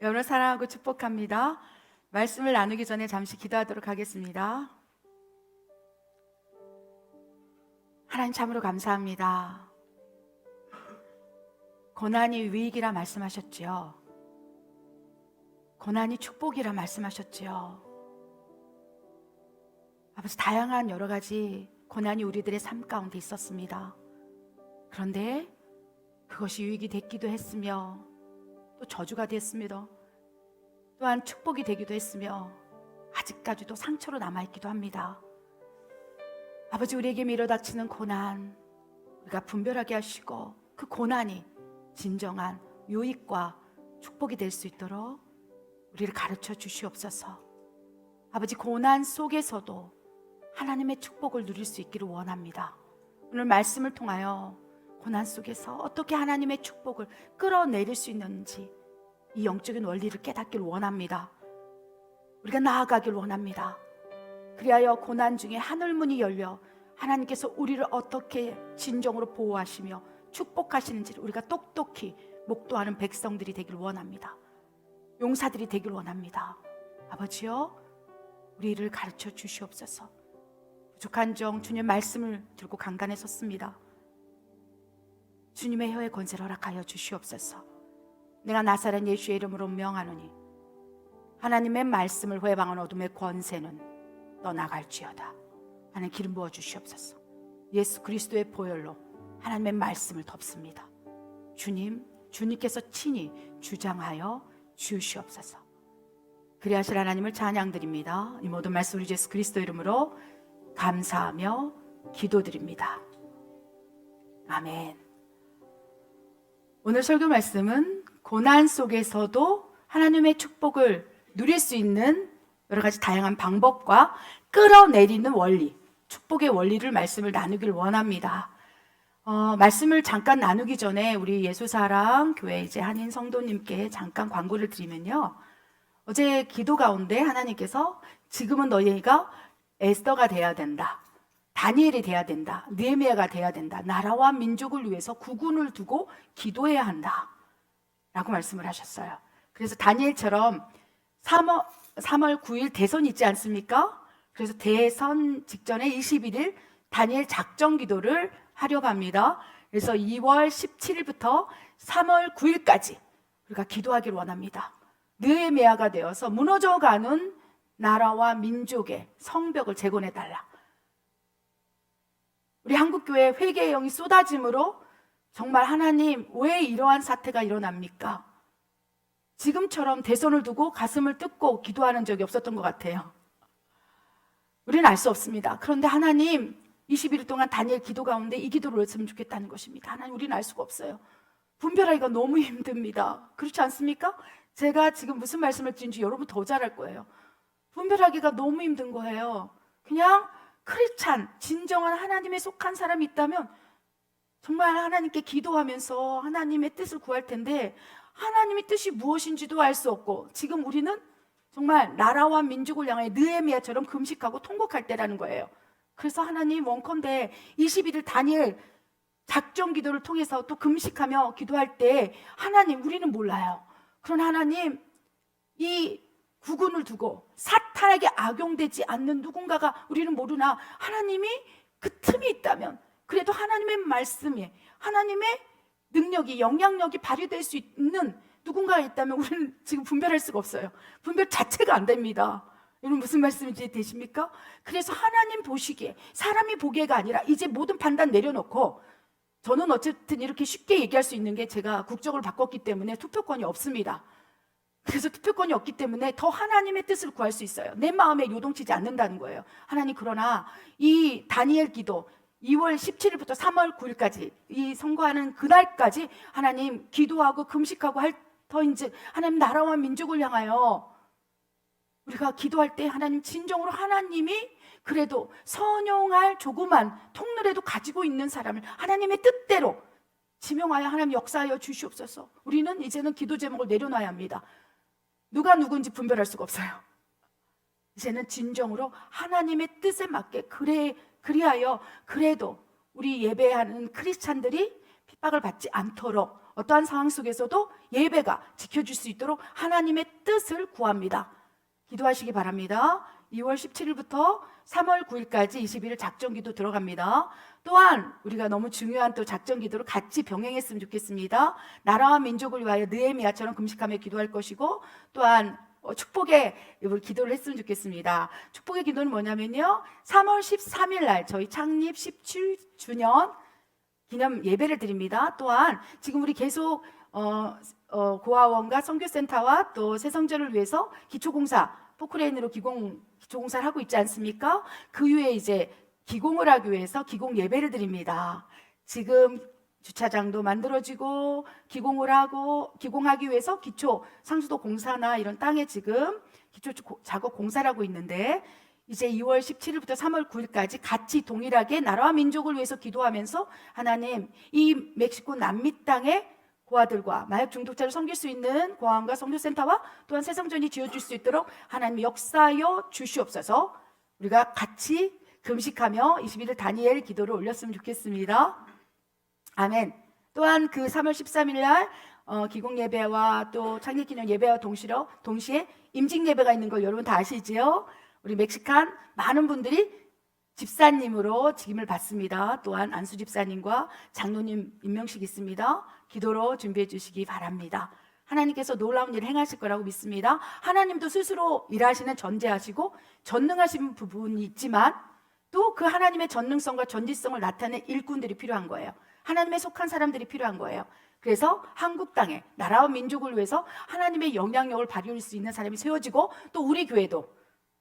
여러분을 사랑하고 축복합니다. 말씀을 나누기 전에 잠시 기도하도록 하겠습니다. 하나님 참으로 감사합니다. 고난이 위익이라 말씀하셨지요. 고난이 축복이라 말씀하셨지요. 아버지, 다양한 여러 가지 고난이 우리들의 삶 가운데 있었습니다. 그런데 그것이 유익이 됐기도 했으며 또 저주가 됐으며 또한 축복이 되기도 했으며 아직까지도 상처로 남아있기도 합니다. 아버지, 우리에게 밀어닥치는 고난 우리가 분별하게 하시고 그 고난이 진정한 유익과 축복이 될 수 있도록 우리를 가르쳐 주시옵소서. 아버지, 고난 속에서도 하나님의 축복을 누릴 수 있기를 원합니다. 오늘 말씀을 통하여 고난 속에서 어떻게 하나님의 축복을 끌어내릴 수 있는지 이 영적인 원리를 깨닫기를 원합니다. 우리가 나아가길 원합니다. 그리하여 고난 중에 하늘문이 열려 하나님께서 우리를 어떻게 진정으로 보호하시며 축복하시는지를 우리가 똑똑히 목도하는 백성들이 되길 원합니다. 용사들이 되길 원합니다. 아버지여, 우리를 가르쳐 주시옵소서. 부족한 정 주님 말씀을 들고 강단에 섰습니다. 주님의 혀의 권세를 허락하여 주시옵소서. 내가 나사렛 예수의 이름으로 명하노니 하나님의 말씀을 회방한 어둠의 권세는 떠나갈지어다. 하나님, 기름 부어 주시옵소서. 예수 그리스도의 보혈로 하나님의 말씀을 덮습니다. 주님께서 친히 주장하여 주시옵소서. 그리하실 하나님을 찬양드립니다. 이 모든 말씀 우리 예수 그리스도 이름으로 감사하며 기도드립니다. 아멘. 오늘 설교 말씀은 고난 속에서도 하나님의 축복을 누릴 수 있는 여러 가지 다양한 방법과 끌어내리는 원리, 축복의 원리를 말씀을 나누길 원합니다. 말씀을 잠깐 나누기 전에 우리 예수사랑 교회 이제 한인 성도님께 잠깐 광고를 드리면요, 어제 기도 가운데 하나님께서 지금은 너희가 에스더가 돼야 된다, 다니엘이 돼야 된다, 느헤미야가 돼야 된다, 나라와 민족을 위해서 국군을 두고 기도해야 한다 라고 말씀을 하셨어요. 그래서 다니엘처럼 3월 9일 대선 있지 않습니까? 그래서 대선 직전에 21일 다니엘 작정 기도를 하려고 합니다. 그래서 2월 17일부터 3월 9일까지 우리가 기도하기를 원합니다. 느헤미야가 되어서 무너져가는 나라와 민족의 성벽을 재건해달라. 우리 한국교회 회개의 영이 쏟아짐으로 정말 하나님, 왜 이러한 사태가 일어납니까? 지금처럼 대선을 두고 가슴을 뜯고 기도하는 적이 없었던 것 같아요. 우리는 알 수 없습니다. 그런데 하나님, 21일 동안 다니엘 기도 가운데 이 기도를 했으면 좋겠다는 것입니다. 하나님, 우리는 알 수가 없어요. 분별하기가 너무 힘듭니다. 그렇지 않습니까? 제가 지금 무슨 말씀을 드린지 여러분 더 잘할 거예요. 분별하기가 너무 힘든 거예요. 그냥 크리스찬, 진정한 하나님에 속한 사람이 있다면 정말 하나님께 기도하면서 하나님의 뜻을 구할 텐데 하나님의 뜻이 무엇인지도 알 수 없고, 지금 우리는 정말 나라와 민족을 향해 느헤미야처럼 금식하고 통곡할 때라는 거예요. 그래서 하나님, 원컨대 21일 다니엘 작정 기도를 통해서 또 금식하며 기도할 때 하나님, 우리는 몰라요. 그러나 하나님, 이 국군을 두고 사탄에게 악용되지 않는 누군가가 우리는 모르나 하나님이 그 틈이 있다면, 그래도 하나님의 말씀에 하나님의 능력이, 영향력이 발휘될 수 있는 누군가가 있다면 우리는 지금 분별할 수가 없어요. 분별 자체가 안 됩니다. 여러분, 무슨 말씀인지 되십니까? 그래서 하나님 보시기에, 사람이 보기에가 아니라 이제 모든 판단 내려놓고, 저는 어쨌든 이렇게 쉽게 얘기할 수 있는 게 제가 국적을 바꿨기 때문에 투표권이 없습니다. 그래서 투표권이 없기 때문에 더 하나님의 뜻을 구할 수 있어요. 내 마음에 요동치지 않는다는 거예요. 하나님, 그러나 이 다니엘 기도 2월 17일부터 3월 9일까지 이 선거하는 그날까지 하나님 기도하고 금식하고 할 터인즉 하나님, 나라와 민족을 향하여 우리가 기도할 때 하나님, 진정으로 하나님이 그래도 선용할 조그만 통로라도 가지고 있는 사람을 하나님의 뜻대로 지명하여 하나님 역사하여 주시옵소서. 우리는 이제는 기도 제목을 내려놔야 합니다. 누가 누군지 분별할 수가 없어요. 이제는 진정으로 하나님의 뜻에 맞게 그리하여 그래도 우리 예배하는 크리스찬들이 핍박을 받지 않도록 어떠한 상황 속에서도 예배가 지켜질 수 있도록 하나님의 뜻을 구합니다. 기도하시기 바랍니다. 2월 17일부터 3월 9일까지 21일 작전기도 들어갑니다. 또한 우리가 너무 중요한 또 작전기도를 같이 병행했으면 좋겠습니다. 나라와 민족을 위하여 느헤미야처럼 금식하며 기도할 것이고, 또한 축복의 기도를 했으면 좋겠습니다. 축복의 기도는 뭐냐면요, 3월 13일 날 저희 창립 17주년 기념 예배를 드립니다. 또한 지금 우리 계속 고아원과 선교센터와 또 새성전을 위해서 기초공사 포크레인으로 기초공사를 하고 있지 않습니까? 그 후에 이제 기공을 하기 위해서 기공 예배를 드립니다. 지금 주차장도 만들어지고 기공하기 위해서 기초 상수도 공사나 이런 땅에 지금 기초 작업 공사를 하고 있는데, 이제 2월 17일부터 3월 9일까지 같이 동일하게 나라와 민족을 위해서 기도하면서 하나님, 이 멕시코 남미 땅에 고아들과 마약 중독자를 섬길 수 있는 고아원과 선교센터와 또한 새성전이 지어질 수 있도록 하나님 역사하여 주시옵소서. 우리가 같이 금식하며 21일 다니엘 기도를 올렸으면 좋겠습니다. 아멘. 또한 그 3월 13일 날 기공 예배와 또 창립기념 예배와 동시에 임직 예배가 있는 걸 여러분 다 아시지요? 우리 멕시칸 많은 분들이 집사님으로 직임을 받습니다. 또한 안수 집사님과 장로님 임명식 있습니다. 기도로 준비해 주시기 바랍니다. 하나님께서 놀라운 일을 행하실 거라고 믿습니다. 하나님도 스스로 일하시는 전제하시고 전능하신 부분이 있지만 또 그 하나님의 전능성과 전지성을 나타낸 일꾼들이 필요한 거예요. 하나님에 속한 사람들이 필요한 거예요. 그래서 한국 땅에 나라와 민족을 위해서 하나님의 영향력을 발휘할 수 있는 사람이 세워지고, 또 우리 교회도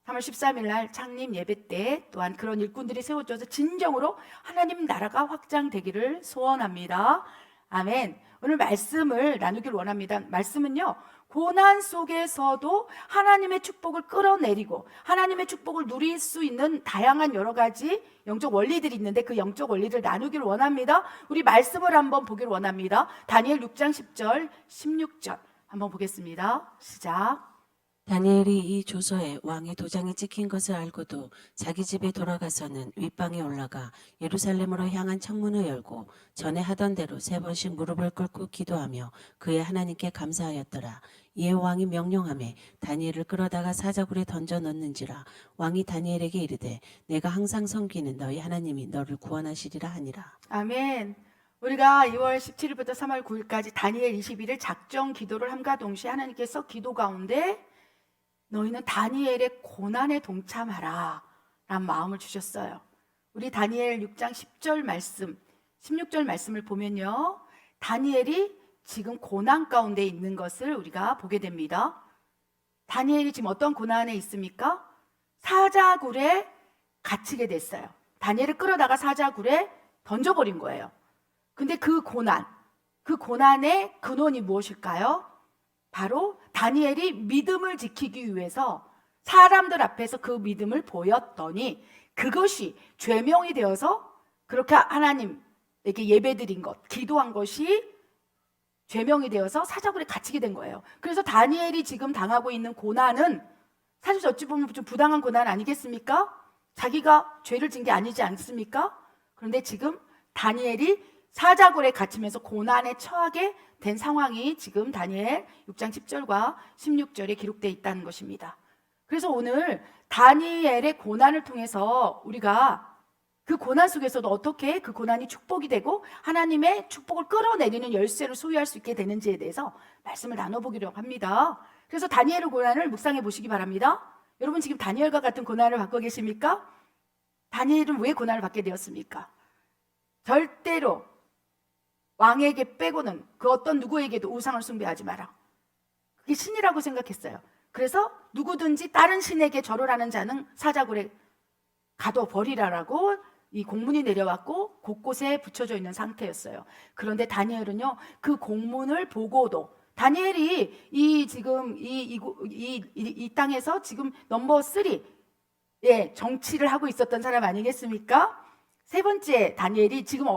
3월 13일 날 창립 예배 때 또한 그런 일꾼들이 세워져서 진정으로 하나님 나라가 확장되기를 소원합니다. 아멘. 오늘 말씀을 나누길 원합니다. 말씀은요, 고난 속에서도 하나님의 축복을 끌어내리고 하나님의 축복을 누릴 수 있는 다양한 여러 가지 영적 원리들이 있는데, 그 영적 원리를 나누기를 원합니다. 우리 말씀을 한번 보기를 원합니다. 다니엘 6장 10절 16절 한번 보겠습니다. 시작. 다니엘이 이 조서에 왕의 도장이 찍힌 것을 알고도 자기 집에 돌아가서는 윗방에 올라가 예루살렘으로 향한 창문을 열고 전에 하던 대로 3번씩 무릎을 꿇고 기도하며 그의 하나님께 감사하였더라. 이에 왕이 명령하매 다니엘을 끌어다가 사자굴에 던져 넣는지라. 왕이 다니엘에게 이르되 내가 항상 섬기는 너희 하나님이 너를 구원하시리라 하니라. 아멘. 우리가 2월 17일부터 3월 9일까지 다니엘 21일 작정 기도를 함과 동시에 하나님께서 기도 가운데 너희는 다니엘의 고난에 동참하라 라는 마음을 주셨어요. 우리 다니엘 6장 10절 말씀 16절 말씀을 보면요, 다니엘이 지금 고난 가운데 있는 것을 우리가 보게 됩니다. 다니엘이 지금 어떤 고난에 있습니까? 사자굴에 갇히게 됐어요. 다니엘을 끌어다가 사자굴에 던져버린 거예요. 근데 그 고난의 근원이 무엇일까요? 바로 다니엘이 믿음을 지키기 위해서 사람들 앞에서 그 믿음을 보였더니 그것이 죄명이 되어서 그렇게 하나님에게 예배드린 것, 기도한 것이 죄명이 되어서 사자굴에 갇히게 된 거예요. 그래서 다니엘이 지금 당하고 있는 고난은 사실 어찌 보면 좀 부당한 고난 아니겠습니까? 자기가 죄를 진 게 아니지 않습니까? 그런데 지금 다니엘이 사자굴에 갇히면서 고난에 처하게 된 상황이 지금 다니엘 6장 10절과 16절에 기록되어 있다는 것입니다. 그래서 오늘 다니엘의 고난을 통해서 우리가 그 고난 속에서도 어떻게 그 고난이 축복이 되고 하나님의 축복을 끌어내리는 열쇠를 소유할 수 있게 되는지에 대해서 말씀을 나눠보기로 합니다. 그래서 다니엘의 고난을 묵상해 보시기 바랍니다. 여러분 지금 다니엘과 같은 고난을 받고 계십니까? 다니엘은 왜 고난을 받게 되었습니까? 절대로 왕에게 빼고는 그 어떤 누구에게도 우상을 숭배하지 마라. 그게 신이라고 생각했어요. 그래서 누구든지 다른 신에게 절을 하는 자는 사자굴에 가둬버리라라고 이 공문이 내려왔고 곳곳에 붙여져 있는 상태였어요. 그런데 다니엘은요, 그 공문을 보고도 다니엘이 이 땅에서 지금 넘버 3의 정치를 하고 있었던 사람 아니겠습니까? 세 번째 다니엘이 지금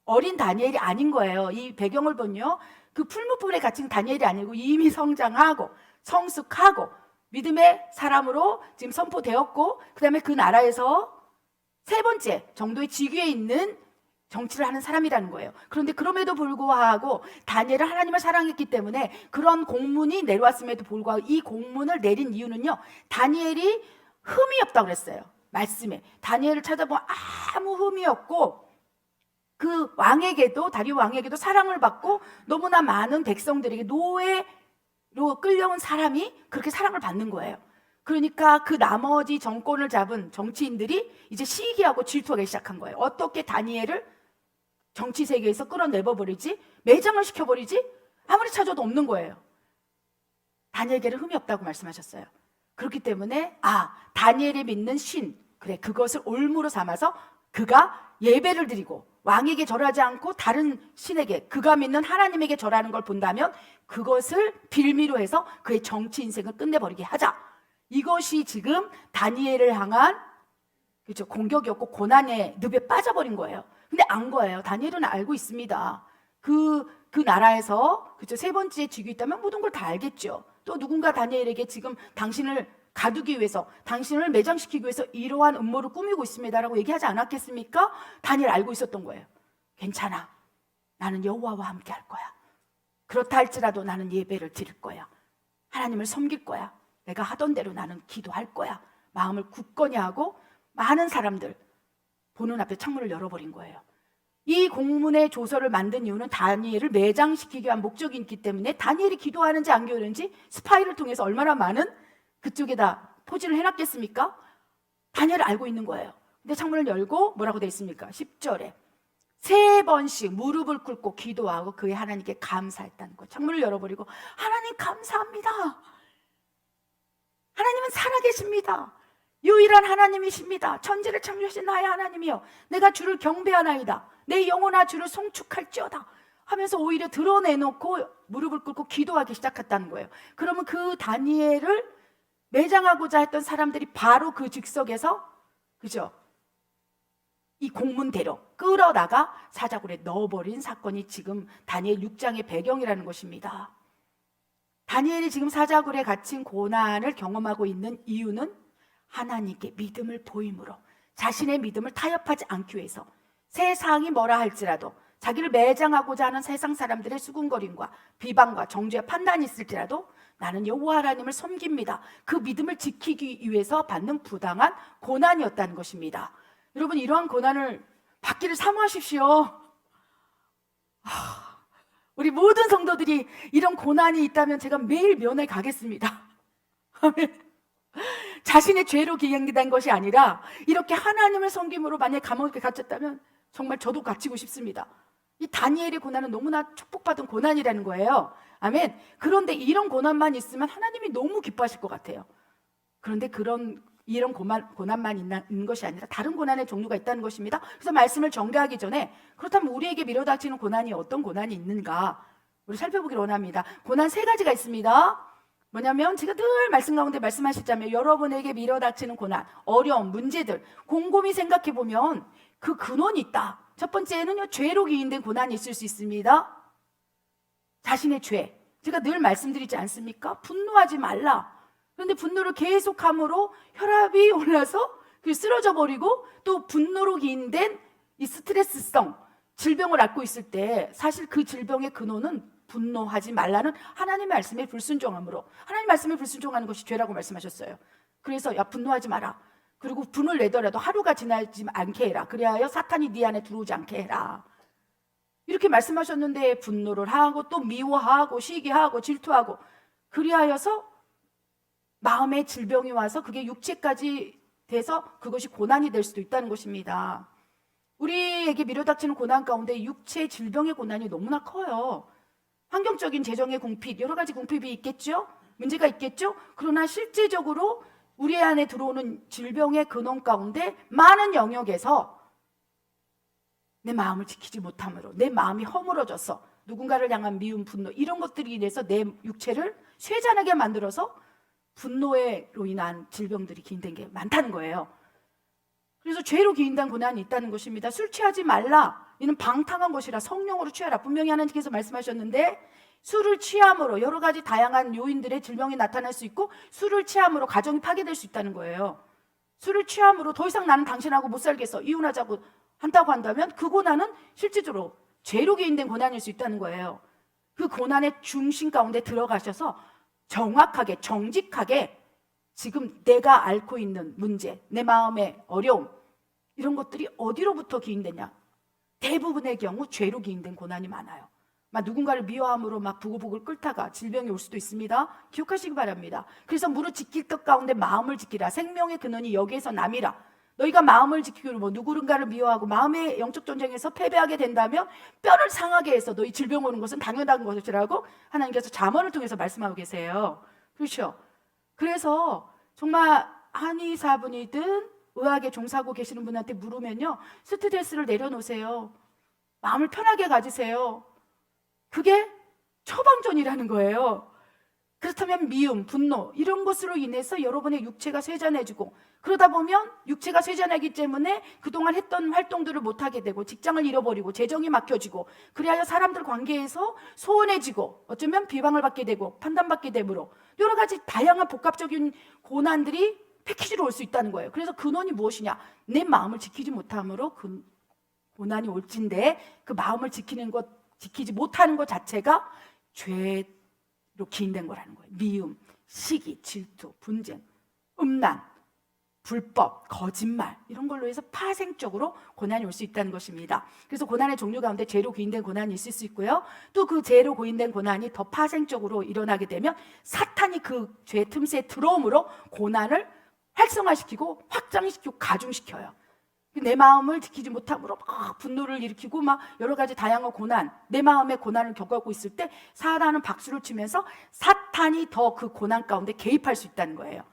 어린 다니엘이 아닌 거예요. 이 배경을 보면요, 그 풀무불에 갇힌 다니엘이 아니고 이미 성장하고 성숙하고 믿음의 사람으로 지금 선포되었고, 그 다음에 그 나라에서 세 번째 정도의 직위에 있는 정치를 하는 사람이라는 거예요. 그런데 그럼에도 불구하고 다니엘은 하나님을 사랑했기 때문에 그런 공문이 내려왔음에도 불구하고 이 공문을 내린 이유는요, 다니엘이 흠이 없다고 그랬어요. 말씀에 다니엘을 찾아보면 아무 흠이 없고 그 왕에게도, 다리오 왕에게도 사랑을 받고 너무나 많은 백성들에게 노예로 끌려온 사람이 그렇게 사랑을 받는 거예요. 그러니까 그 나머지 정권을 잡은 정치인들이 이제 시기하고 질투하기 시작한 거예요. 어떻게 다니엘을 정치 세계에서 끌어내버리지? 매장을 시켜버리지? 아무리 찾아도 없는 거예요. 다니엘에게는 흠이 없다고 말씀하셨어요. 그렇기 때문에 다니엘이 믿는 신, 그래, 그것을 올무로 삼아서 그가 예배를 드리고 왕에게 절하지 않고 다른 신에게, 그가 믿는 하나님에게 절하는 걸 본다면 그것을 빌미로 해서 그의 정치 인생을 끝내버리게 하자. 이것이 지금 다니엘을 향한, 그렇죠, 공격이었고 고난의 늪에 빠져버린 거예요. 근데 안 거예요. 다니엘은 알고 있습니다. 그 나라에서, 그렇죠, 세 번째 직위 있다면 모든 걸 다 알겠죠. 또 누군가 다니엘에게 지금 당신을 가두기 위해서, 당신을 매장시키기 위해서 이러한 음모를 꾸미고 있습니다라고 얘기하지 않았겠습니까? 다니엘 알고 있었던 거예요. 괜찮아. 나는 여호와와 함께 할 거야. 그렇다 할지라도 나는 예배를 드릴 거야. 하나님을 섬길 거야. 내가 하던 대로 나는 기도할 거야. 마음을 굳건히 하고 많은 사람들 보는 앞에 창문을 열어버린 거예요. 이 공문의 조서를 만든 이유는 다니엘을 매장시키기 위한 목적이 있기 때문에 다니엘이 기도하는지 안 기도하는지 스파이를 통해서 얼마나 많은 그쪽에다 포진을 해놨겠습니까? 다니엘을 알고 있는 거예요. 근데 창문을 열고 뭐라고 되어 있습니까? 10절에 3번씩 무릎을 꿇고 기도하고 그의 하나님께 감사했다는 거예요. 창문을 열어버리고 하나님 감사합니다. 하나님은 살아계십니다. 유일한 하나님이십니다. 천지를 창조하신 나의 하나님이여, 내가 주를 경배하나이다. 내 영혼아 주를 송축할지어다 하면서 오히려 드러내놓고 무릎을 꿇고 기도하기 시작했다는 거예요. 그러면 그 다니엘을 매장하고자 했던 사람들이 바로 그 즉석에서, 그죠, 이 공문대로 끌어다가 사자굴에 넣어버린 사건이 지금 다니엘 6장의 배경이라는 것입니다. 다니엘이 지금 사자굴에 갇힌 고난을 경험하고 있는 이유는 하나님께 믿음을 보임으로, 자신의 믿음을 타협하지 않기 위해서 세상이 뭐라 할지라도, 자기를 매장하고자 하는 세상 사람들의 수군거림과 비방과 정죄와 판단이 있을지라도 나는 여호와 하나님을 섬깁니다. 그 믿음을 지키기 위해서 받는 부당한 고난이었다는 것입니다. 여러분, 이러한 고난을 받기를 사모하십시오. 우리 모든 성도들이 이런 고난이 있다면 제가 매일 면회 가겠습니다. 자신의 죄로 기행된 것이 아니라 이렇게 하나님을 섬김으로 만약에 감옥에 갇혔다면 정말 저도 갇히고 싶습니다. 이 다니엘의 고난은 너무나 축복받은 고난이라는 거예요. 아멘. 그런데 이런 고난만 있으면 하나님이 너무 기뻐하실 것 같아요. 그런데 이런 고난만 있는 것이 아니라 다른 고난의 종류가 있다는 것입니다. 그래서 말씀을 전개하기 전에, 그렇다면 우리에게 밀어닥치는 고난이 어떤 고난이 있는가 우리 살펴보기를 원합니다. 고난 3가지가 있습니다. 뭐냐면 제가 늘 말씀 가운데 말씀하시자면 여러분에게 밀어닥치는 고난, 어려움, 문제들 곰곰이 생각해 보면 그 근원이 있다. 첫 번째는요, 죄로 기인된 고난이 있을 수 있습니다. 자신의 죄, 제가 늘 말씀드리지 않습니까? 분노하지 말라. 그런데 분노를 계속함으로 혈압이 올라서 쓰러져 버리고, 또 분노로 기인된 이 스트레스성 질병을 앓고 있을 때 사실 그 질병의 근원은 분노하지 말라는 하나님의 말씀에 불순종함으로, 하나님 말씀에 불순종하는 것이 죄라고 말씀하셨어요. 그래서 야, 분노하지 마라. 그리고 분을 내더라도 하루가 지나지 않게 해라. 그리하여 사탄이 네 안에 들어오지 않게 해라. 이렇게 말씀하셨는데 분노를 하고 또 미워하고 시기하고 질투하고, 그리하여서 마음에 질병이 와서 그게 육체까지 돼서 그것이 고난이 될 수도 있다는 것입니다. 우리에게 밀어닥치는 고난 가운데 육체 질병의 고난이 너무나 커요. 환경적인 재정의 궁핍, 여러 가지 궁핍이 있겠죠? 문제가 있겠죠? 그러나 실제적으로 우리 안에 들어오는 질병의 근원 가운데 많은 영역에서 내 마음을 지키지 못함으로, 내 마음이 허물어져서 누군가를 향한 미움, 분노, 이런 것들이 인해서 내 육체를 쇠잔하게 만들어서 분노로 인한 질병들이 기인된 게 많다는 거예요. 그래서 죄로 기인된 고난이 있다는 것입니다. 술 취하지 말라. 이는 방탕한 것이라 성령으로 취하라. 분명히 하나님께서 말씀하셨는데, 술을 취함으로 여러 가지 다양한 요인들의 질병이 나타날 수 있고, 술을 취함으로 가정이 파괴될 수 있다는 거예요. 술을 취함으로 더 이상 나는 당신하고 못 살겠어, 이혼하자고 한다고 한다면 그 고난은 실질적으로 죄로 기인된 고난일 수 있다는 거예요. 그 고난의 중심 가운데 들어가셔서 정확하게 정직하게 지금 내가 앓고 있는 문제, 내 마음의 어려움, 이런 것들이 어디로부터 기인되냐? 대부분의 경우 죄로 기인된 고난이 많아요. 막 누군가를 미워함으로 막 부글부글 끓다가 질병이 올 수도 있습니다. 기억하시기 바랍니다. 그래서 무릇 지킬 것 가운데 마음을 지키라. 생명의 근원이 여기에서 남이라. 너희가 마음을 지키고 뭐 누군가를 미워하고 마음의 영적 전쟁에서 패배하게 된다면 뼈를 상하게 해서 너희 질병 오는 것은 당연한 것이라고 하나님께서 잠언을 통해서 말씀하고 계세요. 그렇죠? 그래서 정말 한의사분이든 의학에 종사하고 계시는 분한테 물으면요, 스트레스를 내려놓으세요. 마음을 편하게 가지세요. 그게 처방전이라는 거예요. 그렇다면 미움, 분노 이런 것으로 인해서 여러분의 육체가 쇠잔해지고, 그러다 보면 육체가 쇠잔하기 때문에 그동안 했던 활동들을 못하게 되고 직장을 잃어버리고 재정이 막혀지고, 그리하여 사람들 관계에서 소원해지고 어쩌면 비방을 받게 되고 판단받게 되므로 여러 가지 다양한 복합적인 고난들이 패키지로 올 수 있다는 거예요. 그래서 근원이 무엇이냐? 내 마음을 지키지 못함으로 그 고난이 올진데, 그 마음을 지키지 못하는 것 자체가 죄로 기인된 거라는 거예요. 미움, 시기, 질투, 분쟁, 음란, 불법, 거짓말 이런 걸로 해서 파생적으로 고난이 올 수 있다는 것입니다. 그래서 고난의 종류 가운데 죄로 기인된 고난이 있을 수 있고요. 또 그 죄로 기인된 고난이 더 파생적으로 일어나게 되면 사탄이 그 죄 틈새에 들어옴으로 고난을 활성화시키고 확장시키고 가중시켜요. 내 마음을 지키지 못함으로 막 분노를 일으키고 막 여러 가지 다양한 고난, 내 마음의 고난을 겪고 있을 때 사단은 박수를 치면서 사탄이 더 그 고난 가운데 개입할 수 있다는 거예요.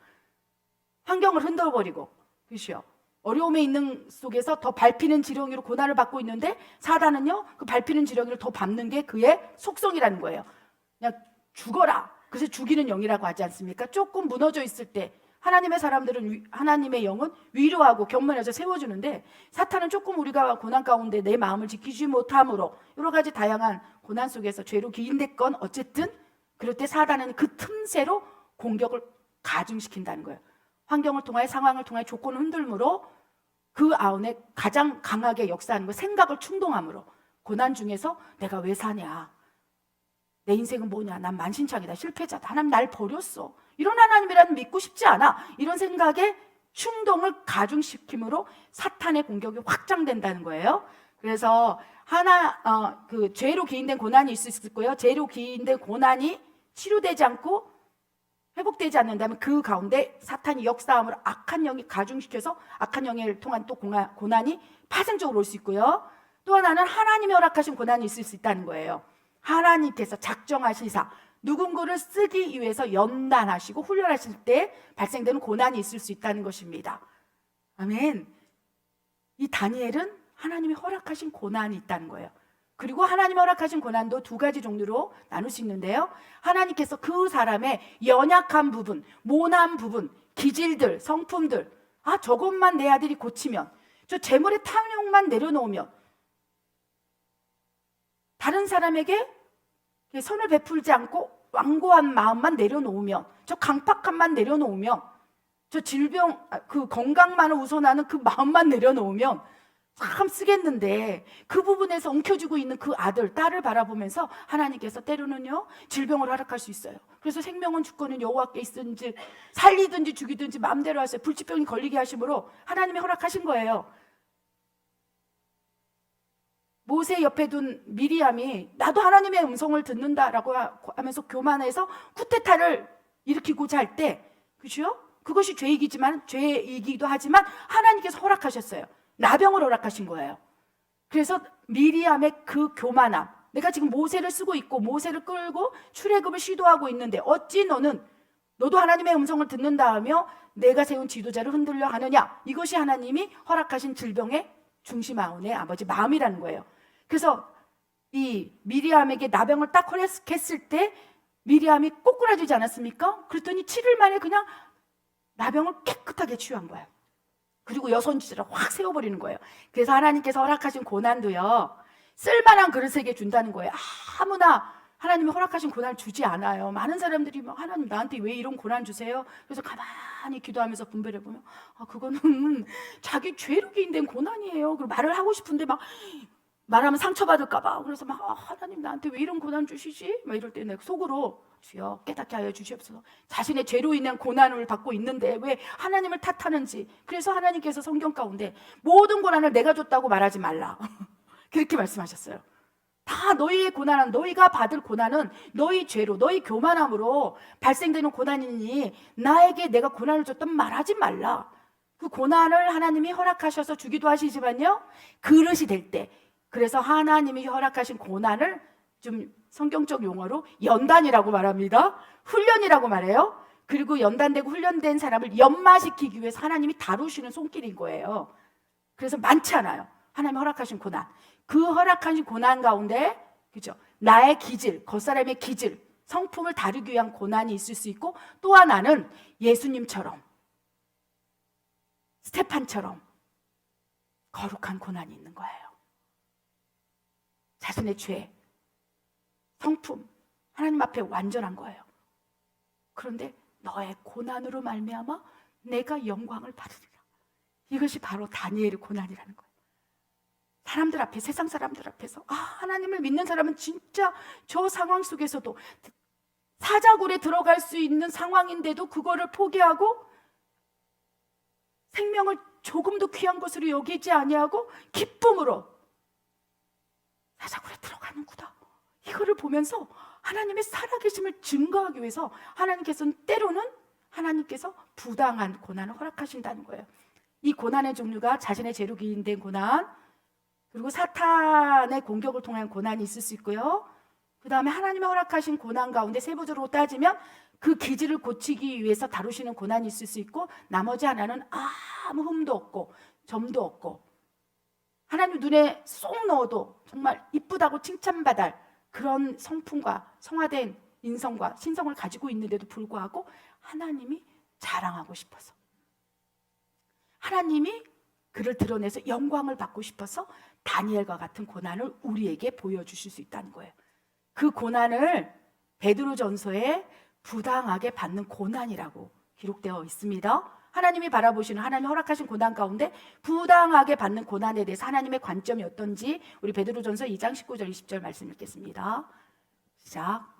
환경을 흔들어버리고, 그렇죠? 어려움에 있는 속에서 더 밟히는 지렁이로 고난을 받고 있는데 사단은요, 그 밟히는 지렁이를 더 밟는 게 그의 속성이라는 거예요. 그냥 죽어라. 그래서 죽이는 영이라고 하지 않습니까? 조금 무너져 있을 때 하나님의 사람들은, 하나님의 영은 위로하고 견면해서 세워주는데, 사탄은 조금 우리가 고난 가운데 내 마음을 지키지 못함으로 여러 가지 다양한 고난 속에서 죄로 기인됐건 어쨌든 그럴 때 사단은 그 틈새로 공격을 가중시킨다는 거예요. 환경을 통하여, 상황을 통하여 조건을 흔들므로 그 아운에 가장 강하게 역사하는 거, 생각을 충동함으로 고난 중에서 내가 왜 사냐, 내 인생은 뭐냐, 난 만신창이다, 실패자다, 하나님 날 버렸어, 이런 하나님이라는 믿고 싶지 않아, 이런 생각에 충동을 가중시킴으로 사탄의 공격이 확장된다는 거예요. 그래서 그 죄로 기인된 고난이 있을 수 있고요. 죄로 기인된 고난이 치료되지 않고 회복되지 않는다면 그 가운데 사탄이 역사함으로 악한 영이 가중시켜서 악한 영을 통한 또 고난이 파생적으로 올 수 있고요. 또 하나는 하나님이 허락하신 고난이 있을 수 있다는 거예요. 하나님께서 작정하시사 누군가를 쓰기 위해서 연단하시고 훈련하실 때 발생되는 고난이 있을 수 있다는 것입니다. 아멘. 이 다니엘은 하나님이 허락하신 고난이 있다는 거예요. 그리고 하나님이 허락하신 고난도 두 가지 종류로 나눌 수 있는데요. 하나님께서 그 사람의 연약한 부분, 모난 부분, 기질들, 성품들, 저것만 내 아들이 고치면, 저 재물의 탐욕만 내려놓으면, 다른 사람에게 선을 베풀지 않고 완고한 마음만 내려놓으면, 저 강팍함만 내려놓으면, 저 질병, 그 건강만을 우선하는 그 마음만 내려놓으면 참 쓰겠는데, 그 부분에서 엉켜지고 있는 그 아들, 딸을 바라보면서 하나님께서 때로는요 질병을 허락할 수 있어요. 그래서 생명은 주권은 여호와께 있은지 살리든지 죽이든지 마음대로 하세요. 불치병이 걸리게 하심으로 하나님이 허락하신 거예요. 모세 옆에 둔 미리암이 나도 하나님의 음성을 듣는다라고 하면서 교만해서 쿠데타를 일으키고자 할 때, 그렇죠? 그것이 죄이기도 하지만 하나님께서 허락하셨어요. 나병을 허락하신 거예요. 그래서 미리암의 그 교만함, 내가 지금 모세를 쓰고 있고 모세를 끌고 출애굽을 시도하고 있는데 어찌 너도 하나님의 음성을 듣는다 하며 내가 세운 지도자를 흔들려 하느냐, 이것이 하나님이 허락하신 질병의 중심 아운의 아버지 마음이라는 거예요. 그래서 이 미리암에게 나병을 딱 허락했을 때 미리암이 꼬꾸라지지 않았습니까? 그랬더니 7일 만에 그냥 나병을 깨끗하게 치유한 거예요. 그리고 여선지자를 확 세워버리는 거예요. 그래서 하나님께서 허락하신 고난도요 쓸만한 그릇에게 준다는 거예요. 아무나 하나님이 허락하신 고난을 주지 않아요. 많은 사람들이 막 하나님 나한테 왜 이런 고난 주세요? 그래서 가만히 기도하면서 분별해 보면 그거는 자기 죄로 기인된 고난이에요. 그리고 말을 하고 싶은데 막 말하면 상처받을까 봐. 그래서 막 하나님 나한테 왜 이런 고난 주시지? 막 이럴 때 내가 속으로 주여 깨닫게 하여 주시옵소서. 자신의 죄로 인한 고난을 받고 있는데 왜 하나님을 탓하는지. 그래서 하나님께서 성경 가운데 모든 고난을 내가 줬다고 말하지 말라. 그렇게 말씀하셨어요. 다 너희의 고난은, 너희가 받을 고난은 너희 죄로, 너희 교만함으로 발생되는 고난이니 나에게 내가 고난을 줬던 말하지 말라. 그 고난을 하나님이 허락하셔서 주기도 하시지만요, 그릇이 될 때, 그래서 하나님이 허락하신 고난을 좀 성경적 용어로 연단이라고 말합니다. 훈련이라고 말해요. 그리고 연단되고 훈련된 사람을 연마시키기 위해서 하나님이 다루시는 손길인 거예요. 그래서 많지 않아요. 하나님이 허락하신 고난. 그 허락하신 고난 가운데, 그죠? 나의 기질, 겉사람의 기질, 성품을 다루기 위한 고난이 있을 수 있고, 또 하나는 예수님처럼, 스테판처럼 거룩한 고난이 있는 거예요. 자신의 죄, 성품, 하나님 앞에 완전한 거예요. 그런데 너의 고난으로 말미암아 내가 영광을 받으리라. 이것이 바로 다니엘의 고난이라는 거예요. 사람들 앞에, 세상 사람들 앞에서 하나님을 믿는 사람은 진짜 저 상황 속에서도 사자굴에 들어갈 수 있는 상황인데도 그거를 포기하고 생명을 조금도 귀한 것으로 여기지 아니하고 기쁨으로 사자굴에 들어가는구나. 이거를 보면서 하나님의 살아계심을 증거하기 위해서 하나님께서는 때로는 하나님께서 부당한 고난을 허락하신다는 거예요. 이 고난의 종류가 자신의 죄로 기인된 고난, 그리고 사탄의 공격을 통한 고난이 있을 수 있고요. 그 다음에 하나님의 허락하신 고난 가운데 세부적으로 따지면 그 기질을 고치기 위해서 다루시는 고난이 있을 수 있고, 나머지 하나는 아무 흠도 없고 점도 없고 하나님 눈에 쏙 넣어도 정말 이쁘다고 칭찬받을 그런 성품과 성화된 인성과 신성을 가지고 있는데도 불구하고 하나님이 자랑하고 싶어서, 하나님이 그를 드러내서 영광을 받고 싶어서 다니엘과 같은 고난을 우리에게 보여주실 수 있다는 거예요. 그 고난을 베드로전서에 부당하게 받는 고난이라고 기록되어 있습니다. 하나님이 바라보시는, 하나님이 허락하신 고난 가운데 부당하게 받는 고난에 대해서 하나님의 관점이 어떤지 우리 베드로전서 2장 19절 20절 말씀 읽겠습니다. 시작.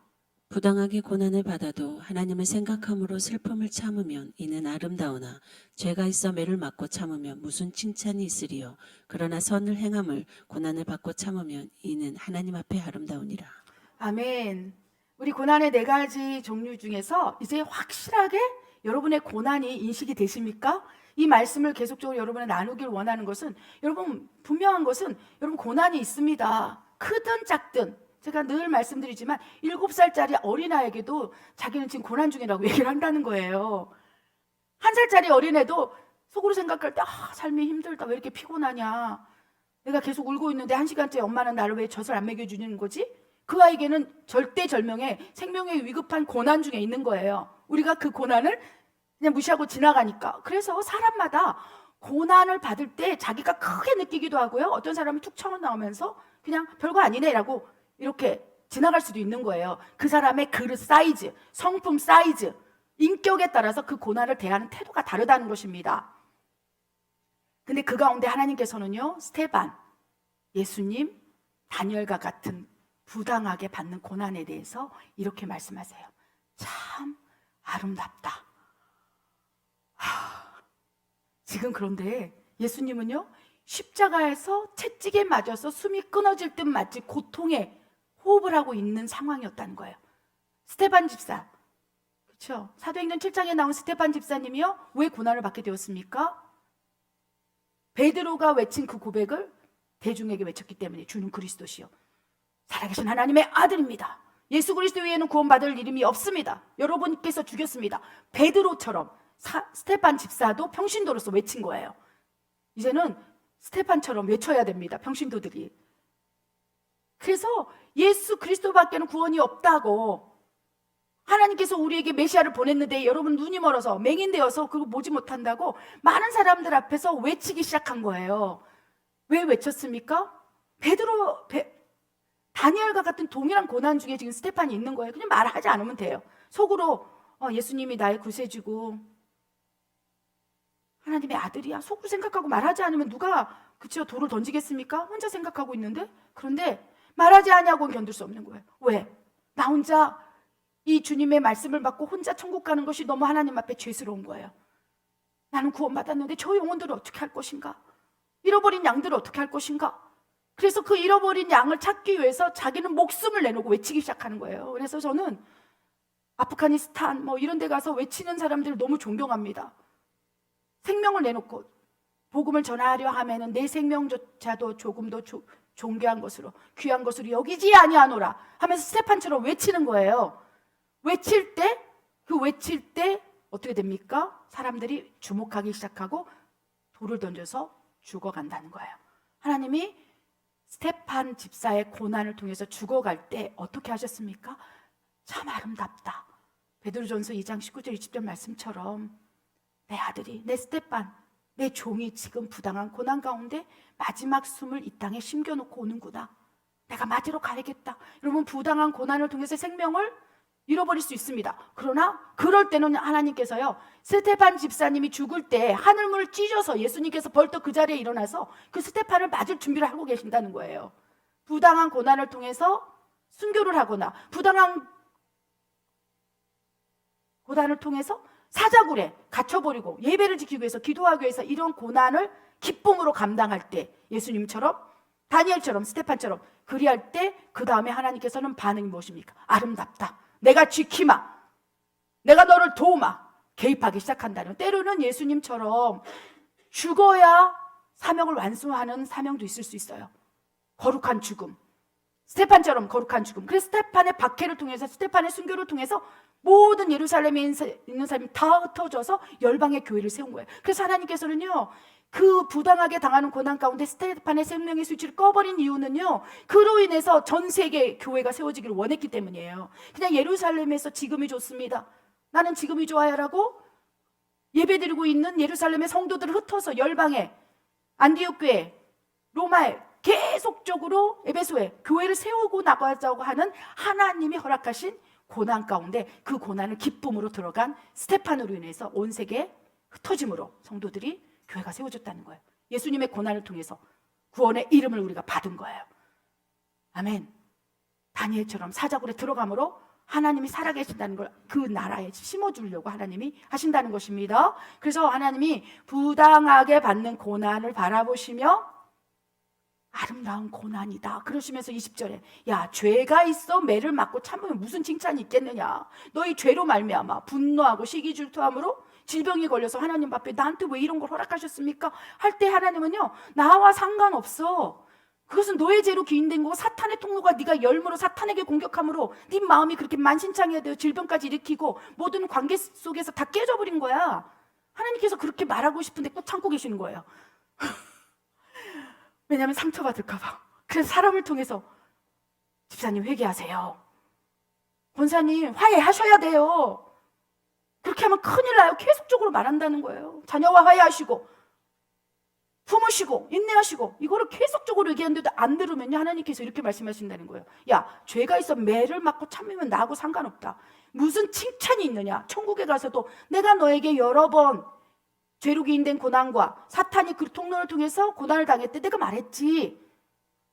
부당하게 고난을 받아도 하나님을 생각함으로 슬픔을 참으면 이는 아름다우나 죄가 있어 매를 맞고 참으면 무슨 칭찬이 있으리요. 그러나 선을 행함을 고난을 받고 참으면 이는 하나님 앞에 아름다우니라. 아멘. 우리 고난의 4가지 종류 중에서 이제 확실하게 여러분의 고난이 인식이 되십니까? 이 말씀을 계속적으로 여러분이 나누길 원하는 것은, 여러분 분명한 것은 여러분 고난이 있습니다. 크든 작든. 제가 늘 말씀드리지만 7살짜리 어린아이에게도 자기는 지금 고난 중이라고 얘기를 한다는 거예요. 1살짜리 어린애도 속으로 생각할 때 삶이 힘들다, 왜 이렇게 피곤하냐, 내가 계속 울고 있는데 1시간째 엄마는 나를 왜 젖을 안 먹여주는 거지? 그 아이에게는 절대절명의 생명의 위급한 고난 중에 있는 거예요. 우리가 그 고난을 그냥 무시하고 지나가니까. 그래서 사람마다 고난을 받을 때 자기가 크게 느끼기도 하고요, 어떤 사람은 툭 쳐나오면서 그냥 별거 아니네라고 이렇게 지나갈 수도 있는 거예요. 그 사람의 그릇 사이즈, 성품 사이즈, 인격에 따라서 그 고난을 대하는 태도가 다르다는 것입니다. 근데 그 가운데 하나님께서는요, 스테반, 예수님, 다니엘과 같은 부당하게 받는 고난에 대해서 이렇게 말씀하세요. 참 아름답다. 지금 그런데 예수님은요, 십자가에서 채찍에 맞아서 숨이 끊어질 듯 마치 고통에 호흡을 하고 있는 상황이었다는 거예요. 스테반 집사, 그렇죠? 사도행전 7장에 나온 스테반 집사님이요, 왜 고난을 받게 되었습니까? 베드로가 외친 그 고백을 대중에게 외쳤기 때문에, 주는 그리스도시요 살아계신 하나님의 아들입니다. 예수 그리스도 외에는 구원받을 이름이 없습니다. 여러분께서 죽였습니다. 베드로처럼 스테판 집사도 평신도로서 외친 거예요. 이제는 스테판처럼 외쳐야 됩니다, 평신도들이. 그래서 예수 그리스도밖에는 구원이 없다고, 하나님께서 우리에게 메시아를 보냈는데 여러분 눈이 멀어서 맹인되어서 그거 보지 못한다고 많은 사람들 앞에서 외치기 시작한 거예요. 왜 외쳤습니까? 다니엘과 같은 동일한 고난 중에 지금 스테판이 있는 거예요. 그냥 말하지 않으면 돼요. 속으로 예수님이 나의 구세주고 하나님의 아들이야. 속으로 생각하고 말하지 않으면 누가 그치요 돌을 던지겠습니까? 혼자 생각하고 있는데. 그런데 말하지 않냐고는 견딜 수 없는 거예요. 왜? 나 혼자 이 주님의 말씀을 받고 혼자 천국 가는 것이 너무 하나님 앞에 죄스러운 거예요. 나는 구원받았는데 저 영혼들을 어떻게 할 것인가? 잃어버린 양들을 어떻게 할 것인가? 그래서 그 잃어버린 양을 찾기 위해서 자기는 목숨을 내놓고 외치기 시작하는 거예요. 그래서 저는 아프가니스탄 이런 데 가서 외치는 사람들을 너무 존경합니다. 생명을 내놓고 복음을 전하려 하면은 내 생명조차도 조금도 존귀한 것으로 귀한 것으로 여기지 아니하노라 하면서 스테판처럼 외치는 거예요. 외칠 때 어떻게 됩니까? 사람들이 주목하기 시작하고 돌을 던져서 죽어간다는 거예요. 하나님이 스테판 집사의 고난을 통해서 죽어갈 때 어떻게 하셨습니까? 참 아름답다. 베드로전서 2장 19절 20절 말씀처럼 내 아들이, 내 스테판, 내 종이 지금 부당한 고난 가운데 마지막 숨을 이 땅에 심겨놓고 오는구나. 내가 맞으러 가야겠다. 여러분, 부당한 고난을 통해서 생명을 잃어버릴 수 있습니다. 그러나 그럴 때는 하나님께서요, 스테판 집사님이 죽을 때 하늘문을 찢어서 예수님께서 벌떡 그 자리에 일어나서 그 스테판을 맞을 준비를 하고 계신다는 거예요. 부당한 고난을 통해서 순교를 하거나 부당한 고난을 통해서 사자굴에 갇혀버리고 예배를 지키기 위해서 기도하기 위해서 이런 고난을 기쁨으로 감당할 때 예수님처럼 다니엘처럼 스테판처럼 그리할 때 그 다음에 하나님께서는 반응이 무엇입니까? 아름답다. 내가 지키마. 내가 너를 도우마. 개입하기 시작한다는. 때로는 예수님처럼 죽어야 사명을 완수하는 사명도 있을 수 있어요. 거룩한 죽음. 스테판처럼 거룩한 죽음. 그래서 스테판의 박해를 통해서 스테판의 순교를 통해서 모든 예루살렘에 있는 사람이 다 흩어져서 열방의 교회를 세운 거예요. 그래서 하나님께서는요, 그 부당하게 당하는 고난 가운데 스테판의 생명의 수치를 꺼버린 이유는요, 그로 인해서 전 세계 교회가 세워지기를 원했기 때문이에요. 그냥 예루살렘에서 지금이 좋습니다, 나는 지금이 좋아요라고 예배드리고 있는 예루살렘의 성도들을 흩어서 열방에, 안디옥 교회, 로마에 계속적으로 에베소에 교회를 세우고 나가자고 하는 하나님이 허락하신 고난 가운데 그 고난을 기쁨으로 들어간 스테판으로 인해서 온 세계에 흩어짐으로 성도들이 교회가 세워졌다는 거예요. 예수님의 고난을 통해서 구원의 이름을 우리가 받은 거예요. 아멘. 다니엘처럼 사자굴에 들어감으로 하나님이 살아계신다는 걸 그 나라에 심어주려고 하나님이 하신다는 것입니다. 그래서 하나님이 부당하게 받는 고난을 바라보시며 아름다운 고난이다 그러시면서 20절에 야, 죄가 있어 매를 맞고 참으면 무슨 칭찬이 있겠느냐. 너희 죄로 말미암아 분노하고 시기질투함으로 질병이 걸려서 하나님 앞에 나한테 왜 이런 걸 허락하셨습니까? 할 때 하나님은요, 나와 상관없어. 그것은 너의 죄로 기인된 거고 사탄의 통로가 네가 열므로 사탄에게 공격함으로 네 마음이 그렇게 만신창이가 되어 질병까지 일으키고 모든 관계 속에서 다 깨져버린 거야. 하나님께서 그렇게 말하고 싶은데 꼭 참고 계시는 거예요. 왜냐하면 상처받을까 봐. 그래서 사람을 통해서 집사님 회개하세요, 권사님 화해하셔야 돼요, 그렇게 하면 큰일 나요. 계속적으로 말한다는 거예요. 자녀와 화해하시고 품으시고 인내하시고 이거를 계속적으로 얘기하는데도 안 들으면요, 하나님께서 이렇게 말씀하신다는 거예요. 야, 죄가 있어 매를 맞고 참으면 나하고 상관없다. 무슨 칭찬이 있느냐. 천국에 가서도 내가 너에게 여러 번 죄로 기인된 고난과 사탄이 그 통로를 통해서 고난을 당했대 내가 말했지.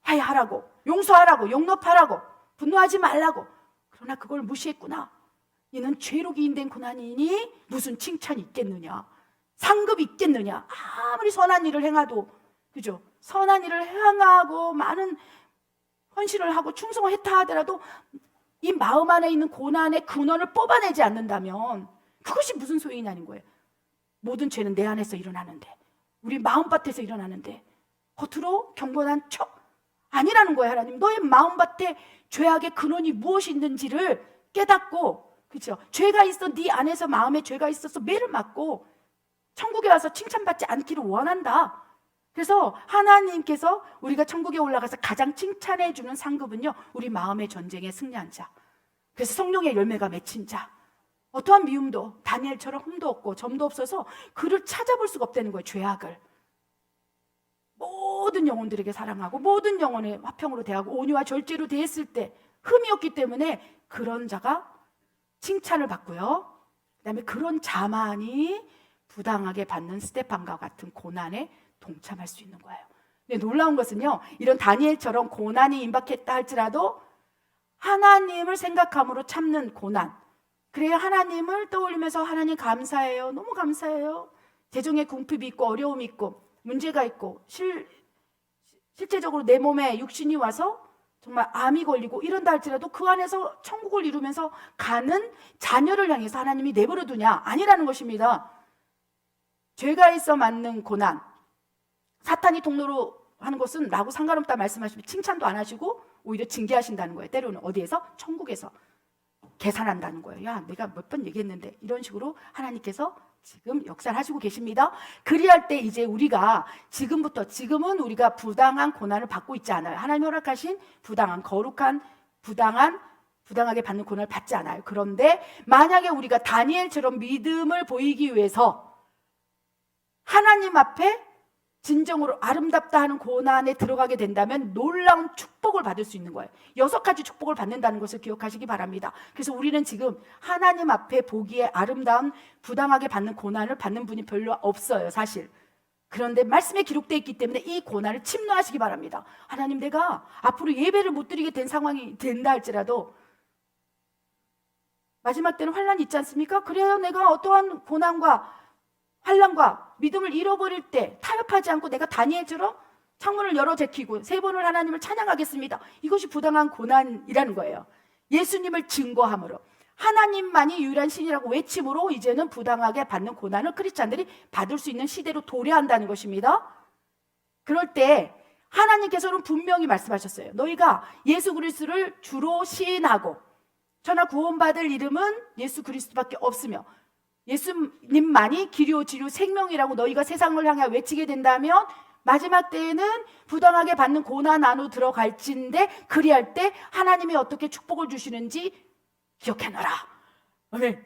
화해하라고, 용서하라고, 용납하라고, 분노하지 말라고. 그러나 그걸 무시했구나. 이는 죄로 기인된 고난이니 무슨 칭찬이 있겠느냐, 상급이 있겠느냐. 아무리 선한 일을 행하도, 그죠? 선한 일을 행하고 많은 헌신을 하고 충성을 했다 하더라도 이 마음 안에 있는 고난의 근원을 뽑아내지 않는다면 그것이 무슨 소용이냐는 거예요. 모든 죄는 내 안에서 일어나는데, 우리 마음밭에서 일어나는데 겉으로 경건한 척 아니라는 거예요. 하나님, 너의 마음밭에 죄악의 근원이 무엇이 있는지를 깨닫고, 그렇죠? 죄가 있어, 네 안에서 마음에 죄가 있어서 매를 맞고 천국에 와서 칭찬받지 않기를 원한다. 그래서 하나님께서 우리가 천국에 올라가서 가장 칭찬해 주는 상급은요, 우리 마음의 전쟁에 승리한 자, 그래서 성령의 열매가 맺힌 자, 어떠한 미움도 다니엘처럼 흠도 없고 점도 없어서 그를 찾아볼 수가 없다는 거예요. 죄악을 모든 영혼들에게 사랑하고 모든 영혼의 화평으로 대하고 온유와 절제로 대했을 때 흠이 없기 때문에 그런 자가 칭찬을 받고요. 그다음에 그런 자만이 부당하게 받는 스테판과 같은 고난에 동참할 수 있는 거예요. 근데 놀라운 것은요, 이런 다니엘처럼 고난이 임박했다 할지라도 하나님을 생각함으로 참는 고난, 그래야 하나님을 떠올리면서 하나님 감사해요, 너무 감사해요, 재정의 궁핍이 있고 어려움이 있고 문제가 있고 실제적으로 내 몸에 육신이 와서 정말 암이 걸리고 이런다 할지라도 그 안에서 천국을 이루면서 가는 자녀를 향해서 하나님이 내버려 두냐? 아니라는 것입니다. 죄가 있어 맞는 고난, 사탄이 통로로 하는 것은 나하고 상관없다 말씀하시면 칭찬도 안 하시고 오히려 징계하신다는 거예요. 때로는 어디에서? 천국에서 계산한다는 거예요. 야, 내가 몇 번 얘기했는데, 이런 식으로 하나님께서 지금 역사를 하시고 계십니다. 그리할 때 이제 우리가 지금은 우리가 부당한 고난을 받고 있지 않아요. 하나님 허락하신 부당한, 거룩한, 부당하게 받는 고난을 받지 않아요. 그런데 만약에 우리가 다니엘처럼 믿음을 보이기 위해서 하나님 앞에 진정으로 아름답다 하는 고난에 들어가게 된다면 놀라운 축복을 받을 수 있는 거예요. 6가지 축복을 받는다는 것을 기억하시기 바랍니다. 그래서 우리는 지금 하나님 앞에 보기에 아름다운 부당하게 받는 고난을 받는 분이 별로 없어요, 사실. 그런데 말씀에 기록되어 있기 때문에 이 고난을 침노하시기 바랍니다. 하나님, 내가 앞으로 예배를 못 드리게 된 상황이 된다 할지라도 마지막 때는 환란이 있지 않습니까? 그래야 내가 어떠한 고난과 환난과 믿음을 잃어버릴 때 타협하지 않고 내가 다니엘처럼 창문을 열어 제키고 3번을 하나님을 찬양하겠습니다. 이것이 부당한 고난이라는 거예요. 예수님을 증거함으로, 하나님만이 유일한 신이라고 외침으로 이제는 부당하게 받는 고난을 크리스찬들이 받을 수 있는 시대로 도래한다는 것입니다. 그럴 때 하나님께서는 분명히 말씀하셨어요. 너희가 예수 그리스도를 주로 시인하고 천하 구원받을 이름은 예수 그리스도밖에 없으며 예수님만이 길이요 진리요 생명이라고 너희가 세상을 향해 외치게 된다면 마지막 때에는 부당하게 받는 고난 안으로 들어갈진데, 그리할 때 하나님이 어떻게 축복을 주시는지 기억해놔라. 아멘.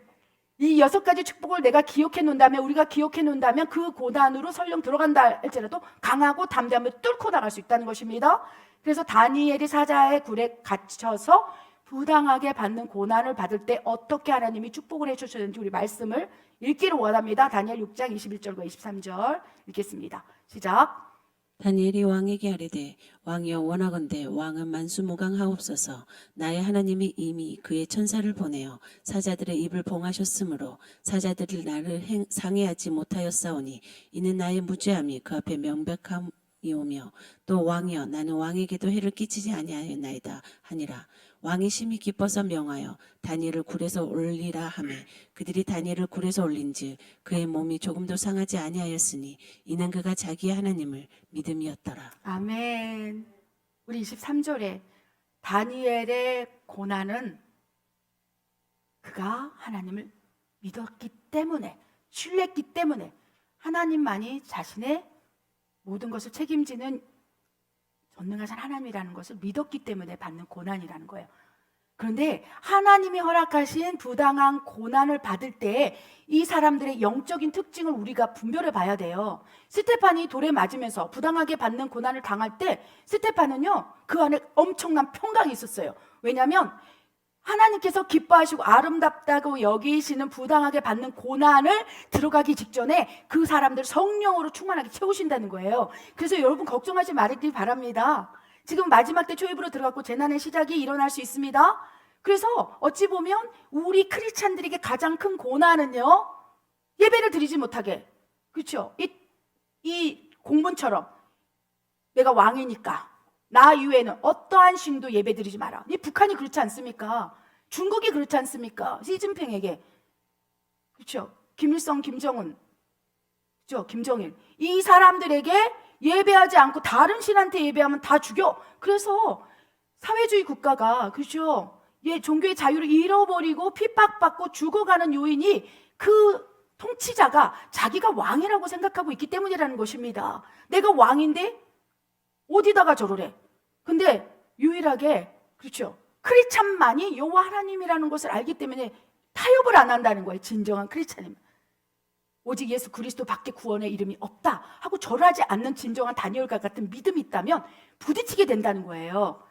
이 6가지 축복을 내가 기억해 놓는다면, 우리가 기억해 놓는다면 그 고난으로 설령 들어간다 할지라도 강하고 담대함을 뚫고 나갈 수 있다는 것입니다. 그래서 다니엘이 사자의 굴에 갇혀서 부당하게 받는 고난을 받을 때 어떻게 하나님이 축복을 해주셨는지 우리 말씀을 읽기를 원합니다. 다니엘 6장 21절과 23절 읽겠습니다. 시작. 다니엘이 왕에게 아뢰되 왕이여 원하건대 왕은 만수무강하옵소서. 나의 하나님이 이미 그의 천사를 보내어 사자들의 입을 봉하셨으므로 사자들이 나를 상해하지 못하였사오니 이는 나의 무죄함이 그 앞에 명백함이오며 또 왕이여 나는 왕에게도 해를 끼치지 아니하였나이다 하니라. 왕이 심히 기뻐서 명하여 다니엘을 굴에서 올리라 하매 그들이 다니엘을 굴에서 올린즉 그의 몸이 조금도 상하지 아니하였으니 이는 그가 자기의 하나님을 믿음이었더라. 아멘. 우리 23절에 다니엘의 고난은 그가 하나님을 믿었기 때문에, 신뢰했기 때문에, 하나님만이 자신의 모든 것을 책임지는 전능하신 하나님이라는 것을 믿었기 때문에 받는 고난이라는 거예요. 그런데 하나님이 허락하신 부당한 고난을 받을 때 이 사람들의 영적인 특징을 우리가 분별해 봐야 돼요. 스테판이 돌에 맞으면서 부당하게 받는 고난을 당할 때 스테판은요, 그 안에 엄청난 평강이 있었어요. 왜냐하면 하나님께서 기뻐하시고 아름답다고 여기시는 부당하게 받는 고난을 들어가기 직전에 그 사람들 성령으로 충만하게 채우신다는 거예요. 그래서 여러분 걱정하지 말기 바랍니다. 지금 마지막 때 초입으로 들어갔고 재난의 시작이 일어날 수 있습니다. 그래서 어찌 보면 우리 크리스찬들에게 가장 큰 고난은요, 예배를 드리지 못하게, 그렇죠? 이 공문처럼 내가 왕이니까 나 이외에는 어떠한 신도 예배 드리지 마라. 이 북한이 그렇지 않습니까? 중국이 그렇지 않습니까? 시진핑에게, 그렇죠? 김일성, 김정은, 그렇죠? 김정일, 이 사람들에게 예배하지 않고 다른 신한테 예배하면 다 죽여. 그래서 사회주의 국가가, 그렇죠? 종교의 자유를 잃어버리고 핍박받고 죽어가는 요인이 그 통치자가 자기가 왕이라고 생각하고 있기 때문이라는 것입니다. 내가 왕인데 어디다가 저러래? 근데 유일하게, 그렇죠, 크리스찬만이 여호와 하나님이라는 것을 알기 때문에 타협을 안 한다는 거예요. 진정한 크리스찬입니다. 오직 예수 그리스도 밖에 구원의 이름이 없다 하고 절하지 않는 진정한 다니엘과 같은 믿음이 있다면 부딪히게 된다는 거예요.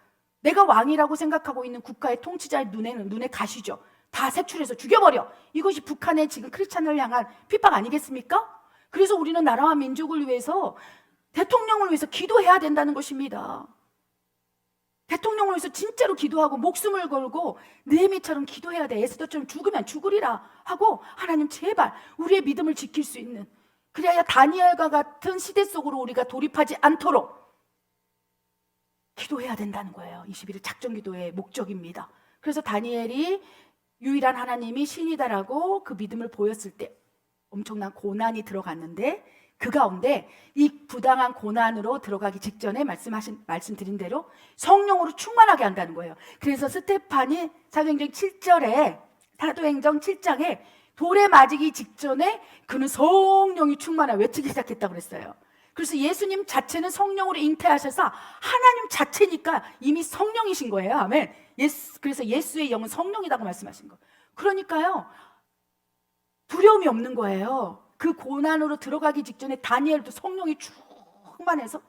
내가 왕이라고 생각하고 있는 국가의 통치자의 눈에 가시죠. 다 색출해서 죽여버려. 이것이 북한의 지금 크리스찬을 향한 핍박 아니겠습니까? 그래서 우리는 나라와 민족을 위해서, 대통령을 위해서 기도해야 된다는 것입니다. 대통령을 위해서 진짜로 기도하고 목숨을 걸고 느헤미처럼 기도해야 돼. 에스더처럼 죽으면 죽으리라 하고, 하나님 제발 우리의 믿음을 지킬 수 있는, 그래야 다니엘과 같은 시대 속으로 우리가 돌입하지 않도록 기도해야 된다는 거예요. 21일 작정기도의 목적입니다. 그래서 다니엘이 유일한 하나님이 신이다라고 그 믿음을 보였을 때 엄청난 고난이 들어갔는데, 그 가운데 이 부당한 고난으로 들어가기 직전에 말씀드린 대로 성령으로 충만하게 한다는 거예요. 그래서 스테판이 사도행전 7장에 돌에 맞이기 직전에 그는 성령이 충만하게 외치기 시작했다고 그랬어요. 그래서 예수님 자체는 성령으로 잉태하셔서 하나님 자체니까 이미 성령이신 거예요. 아멘. 그래서 예수의 영은 성령이라고 말씀하신 거예요. 그러니까요, 두려움이 없는 거예요. 그 고난으로 들어가기 직전에 다니엘도 성령이 충만해서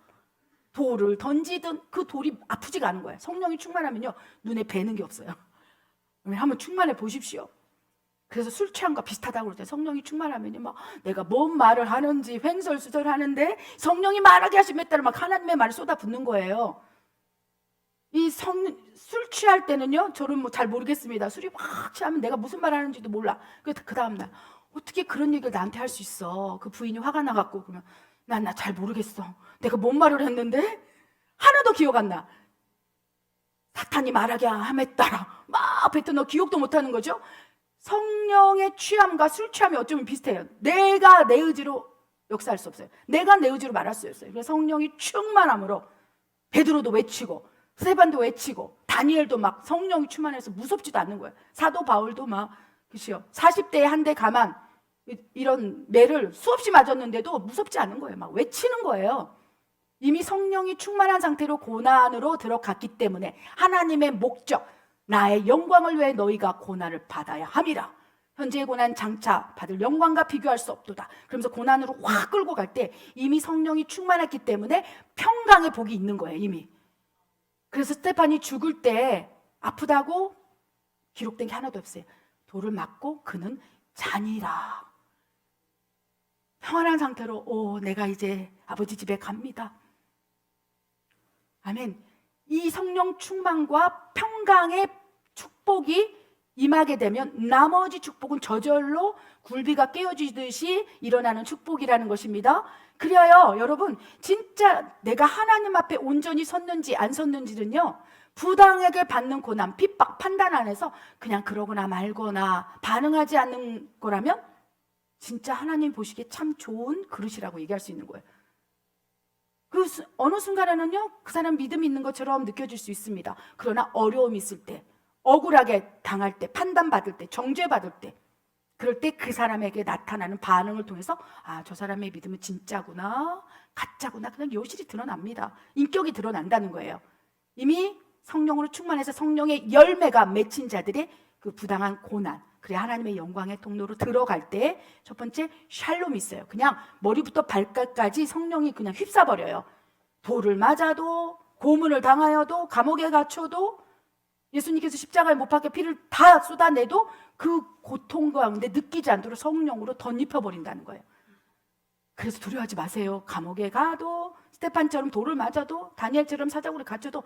돌을 던지든 그 돌이 아프지가 않은 거예요. 성령이 충만하면요, 눈에 뵈는 게 없어요. 한번 충만해 보십시오. 그래서 술 취한과 비슷하다고 그러죠. 성령이 충만하면요, 막 내가 뭔 말을 하는지 횡설수설 하는데 성령이 말하게 하시면 따라 막 하나님의 말을 쏟아붓는 거예요. 술 취할 때는요, 저는 뭐 잘 모르겠습니다. 술이 확 취하면 내가 무슨 말 하는지도 몰라. 그 다음날 어떻게 그런 얘기를 나한테 할 수 있어? 그 부인이 화가 나갖고 그러면 나 잘 모르겠어. 내가 뭔 말을 했는데 하나도 기억 안 나. 사탄이 말하게 함에 따라 막 뱉어. 너 기억도 못하는 거죠? 성령의 취함과 술 취함이 어쩌면 비슷해요. 내가 내 의지로 역사할 수 없어요. 내가 내 의지로 말할 수 없어요. 그래서 성령이 충만함으로 베드로도 외치고 스데반도 외치고 다니엘도 막 성령이 충만해서 무섭지도 않는 거예요. 사도 바울도 막, 그치요, 40대에 한 대 가만 이런 매를 수없이 맞았는데도 무섭지 않은 거예요. 막 외치는 거예요. 이미 성령이 충만한 상태로 고난으로 들어갔기 때문에 하나님의 목적, 나의 영광을 위해 너희가 고난을 받아야 함이라. 현재의 고난 장차 받을 영광과 비교할 수 없도다. 그러면서 고난으로 확 끌고 갈 때 이미 성령이 충만했기 때문에 평강의 복이 있는 거예요, 이미. 그래서 스테판이 죽을 때 아프다고 기록된 게 하나도 없어요. 돌을 맞고 그는 자니라. 평안한 상태로 내가 이제 아버지 집에 갑니다. 아멘. 이 성령 충만과 평강의 축복이 임하게 되면 나머지 축복은 저절로 굴비가 깨어지듯이 일어나는 축복이라는 것입니다. 그래요, 여러분, 진짜 내가 하나님 앞에 온전히 섰는지 안 섰는지는요, 부당하게 받는 고난, 핍박, 판단 안에서 그냥 그러거나 말거나 반응하지 않는 거라면 진짜 하나님 보시기에 참 좋은 그릇이라고 얘기할 수 있는 거예요. 그 어느 순간에는요, 그 사람 믿음이 있는 것처럼 느껴질 수 있습니다. 그러나 어려움이 있을 때, 억울하게 당할 때, 판단받을 때, 정죄받을 때, 그럴 때 그 사람에게 나타나는 반응을 통해서 저 사람의 믿음은 진짜구나, 가짜구나, 그냥 여실히 드러납니다. 인격이 드러난다는 거예요. 이미 성령으로 충만해서 성령의 열매가 맺힌 자들의 그 부당한 고난, 그래 하나님의 영광의 통로로 들어갈 때 첫 번째 샬롬이 있어요. 그냥 머리부터 발끝까지 성령이 그냥 휩싸버려요. 돌을 맞아도, 고문을 당하여도, 감옥에 갇혀도, 예수님께서 십자가에 못 박혀 피를 다 쏟아내도 그 고통 가운데 느끼지 않도록 성령으로 덧입혀버린다는 거예요. 그래서 두려워하지 마세요. 감옥에 가도, 스테판처럼 돌을 맞아도, 다니엘처럼 사자굴에 갇혀도